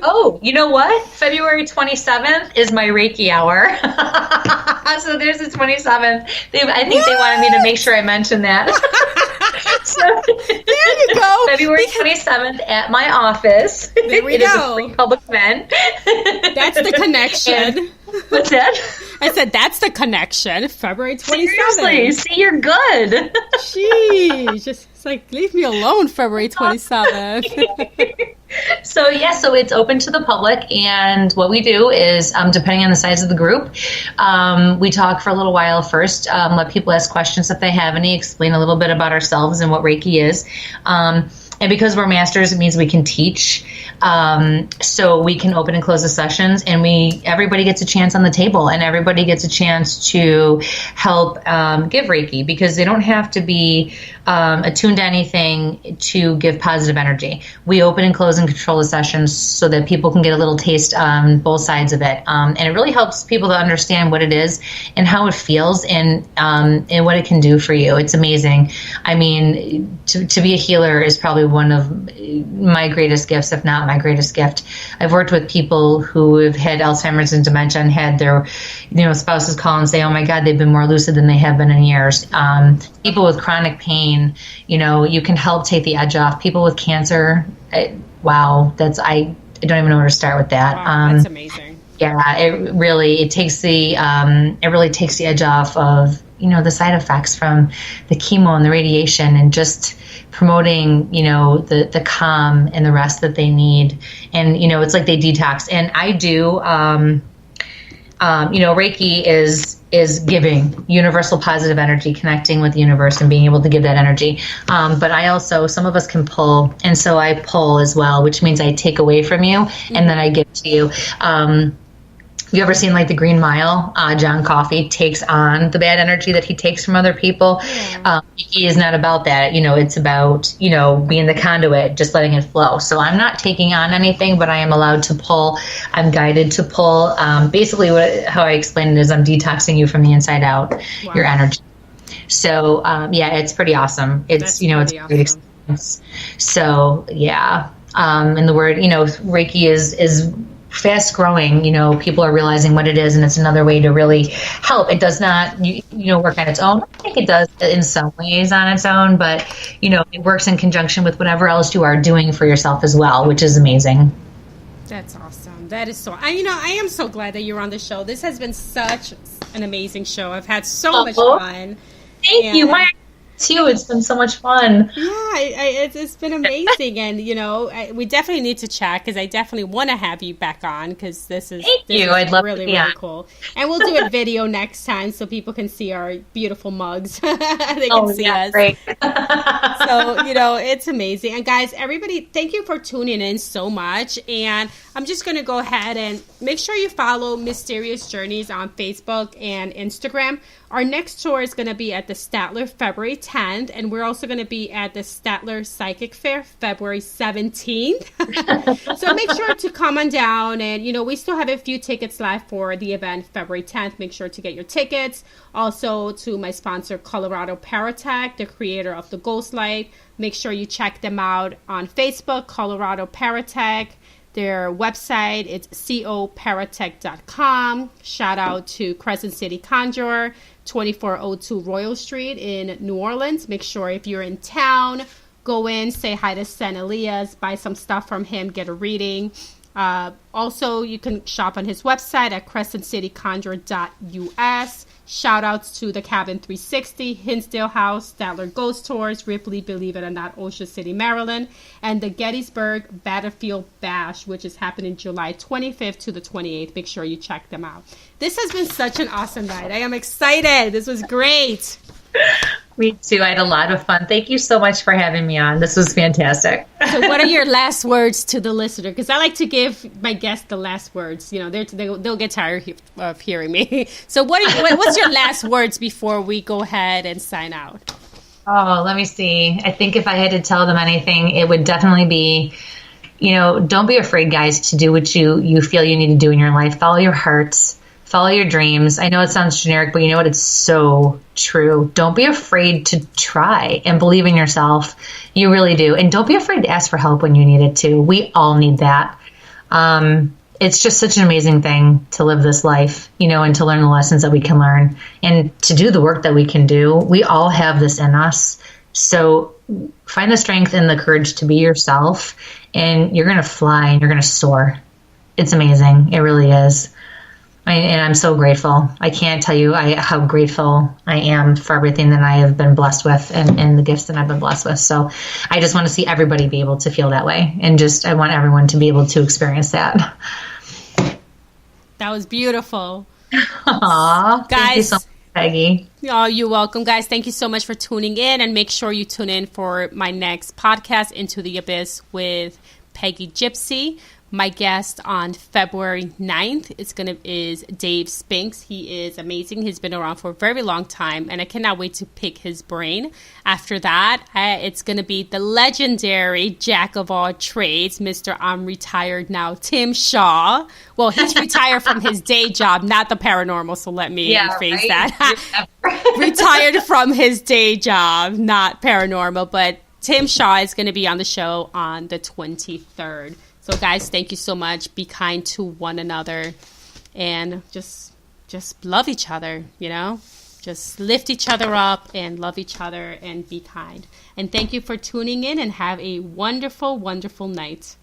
Speaker 3: Oh, you know what? February 27th is my Reiki hour. So there's the 27th. I think they wanted me to make sure I mention that. So,
Speaker 2: there you go.
Speaker 3: February 27th at my office.
Speaker 2: There we
Speaker 3: go. It is a free public event.
Speaker 2: That's the connection.
Speaker 3: What's that?
Speaker 2: I said that's the connection. February 27th.
Speaker 3: Seriously, see, you're good.
Speaker 2: Jeez, just it's like leave me alone. February 27th.
Speaker 3: So it's open to the public, and what we do is, depending on the size of the group, we talk for a little while first, let people ask questions if they have any, explain a little bit about ourselves and what Reiki is. And because we're masters, it means we can teach. So we can open and close the sessions, and everybody gets a chance on the table, and everybody gets a chance to help give Reiki, because they don't have to be attuned to anything to give positive energy. We open and close and control the sessions so that people can get a little taste on both sides of it. And it really helps people to understand what it is and how it feels, and what it can do for you. It's amazing. I mean, to be a healer is probably one of my greatest gifts, if not my greatest gift. I've worked with people who have had Alzheimer's and dementia and had their, spouses call and say, "Oh my God, they've been more lucid than they have been in years." People with chronic pain, you can help take the edge off. People with cancer, wow, I don't even know where to start with that.
Speaker 2: Wow, that's amazing.
Speaker 3: Yeah, it really takes the edge off of the side effects from the chemo and the radiation, and just promoting the calm and the rest that they need. And it's like they detox. And I do Reiki is giving universal positive energy, connecting with the universe and being able to give that energy. But I also, some of us can pull, and so I pull as well, which means I take away from you and then I give to you. You ever seen like the Green Mile? John Coffey takes on the bad energy that he takes from other people.
Speaker 2: Yeah.
Speaker 3: He is not about that. It's about, being the conduit, just letting it flow. So I'm not taking on anything, but I am allowed to pull. I'm guided to pull. Basically, how I explain it is I'm detoxing you from the inside out, your energy. So, it's pretty awesome. It's, it's a great experience. So, yeah. And the word, Reiki is fast growing. People are realizing what it is, and it's another way to really help. It does not work on its own. I think it does in some ways on its own, but it works in conjunction with whatever else you are doing for yourself as well, which is amazing.
Speaker 2: That's awesome. That is so, I am so glad that you're on the show. This has been such an amazing show. I've had so much fun.
Speaker 3: Thank you. Too. It's been so much fun.
Speaker 2: Yeah, it's been amazing, and we definitely need to chat, because I definitely want to have you back on, because this is
Speaker 3: I'd love
Speaker 2: really
Speaker 3: to, yeah.
Speaker 2: really cool. And we'll do a video next time so people can see our beautiful mugs. They can see us.
Speaker 3: Great.
Speaker 2: So it's amazing. And guys, everybody, thank you for tuning in so much. And I'm just going to go ahead and make sure you follow Mysterious Journeys on Facebook and Instagram. Our next tour is going to be at the Statler February 10th, and we're also going to be at the Statler Psychic Fair February 17th. So make sure to come on down, and we still have a few tickets left for the event February 10th. Make sure to get your tickets. Also to my sponsor, Colorado Paratech, the creator of the Ghost Light. Make sure you check them out on Facebook, Colorado Paratech. Their website, it's coparatech.com. Shout out to Crescent City Conjure, 2402 Royal Street in New Orleans. Make sure if you're in town, go in, say hi to San Elias, buy some stuff from him, get a reading. Also, you can shop on his website at crescentcityconjure.us. Shout outs to the Cabin 360, Hinsdale House, Statler Ghost Tours, Ripley, Believe It or Not, Ocean City, Maryland, and the Gettysburg Battlefield Bash, which is happening July 25th to the 28th. Make sure you check them out. This has been such an awesome night. I am excited. This was great.
Speaker 3: Me too. I had a lot of fun. Thank you so much for having me on. This was fantastic.
Speaker 2: So what are your last words to the listener? Because I like to give my guests the last words. You know, they'll get tired of hearing me. So what's your last words before we go ahead and sign out?
Speaker 3: Oh, let me see. I think if I had to tell them anything, it would definitely be, don't be afraid, guys, to do what you feel you need to do in your life. Follow your hearts. Follow your dreams. I know it sounds generic, but you know what? It's so true. Don't be afraid to try and believe in yourself. You really do. And don't be afraid to ask for help when you need it too. We all need that. It's just such an amazing thing to live this life, and to learn the lessons that we can learn and to do the work that we can do. We all have this in us. So find the strength and the courage to be yourself, and you're going to fly and you're going to soar. It's amazing. It really is. And I'm so grateful. I can't tell you how grateful I am for everything that I have been blessed with and the gifts that I've been blessed with. So I just want to see everybody be able to feel that way. And I want everyone to be able to experience that.
Speaker 2: That was beautiful.
Speaker 3: Aww,
Speaker 2: guys.
Speaker 3: Thank you so much, Peggy.
Speaker 2: Oh, you're welcome, guys. Thank you so much for tuning in. And make sure you tune in for my next podcast, Into the Abyss with Peggy Gypsy. My guest on February 9th is Dave Spinks. He is amazing. He's been around for a very long time, and I cannot wait to pick his brain. After that, it's going to be the legendary jack of all trades, Mr. I'm Retired Now, Tim Shaw. Well, he's retired from his day job, not the paranormal, so let me rephrase that. Retired from his day job, not paranormal, but Tim Shaw is going to be on the show on the 23rd. So, guys, thank you so much. Be kind to one another and just love each other, Just lift each other up and love each other and be kind. And thank you for tuning in and have a wonderful, wonderful night.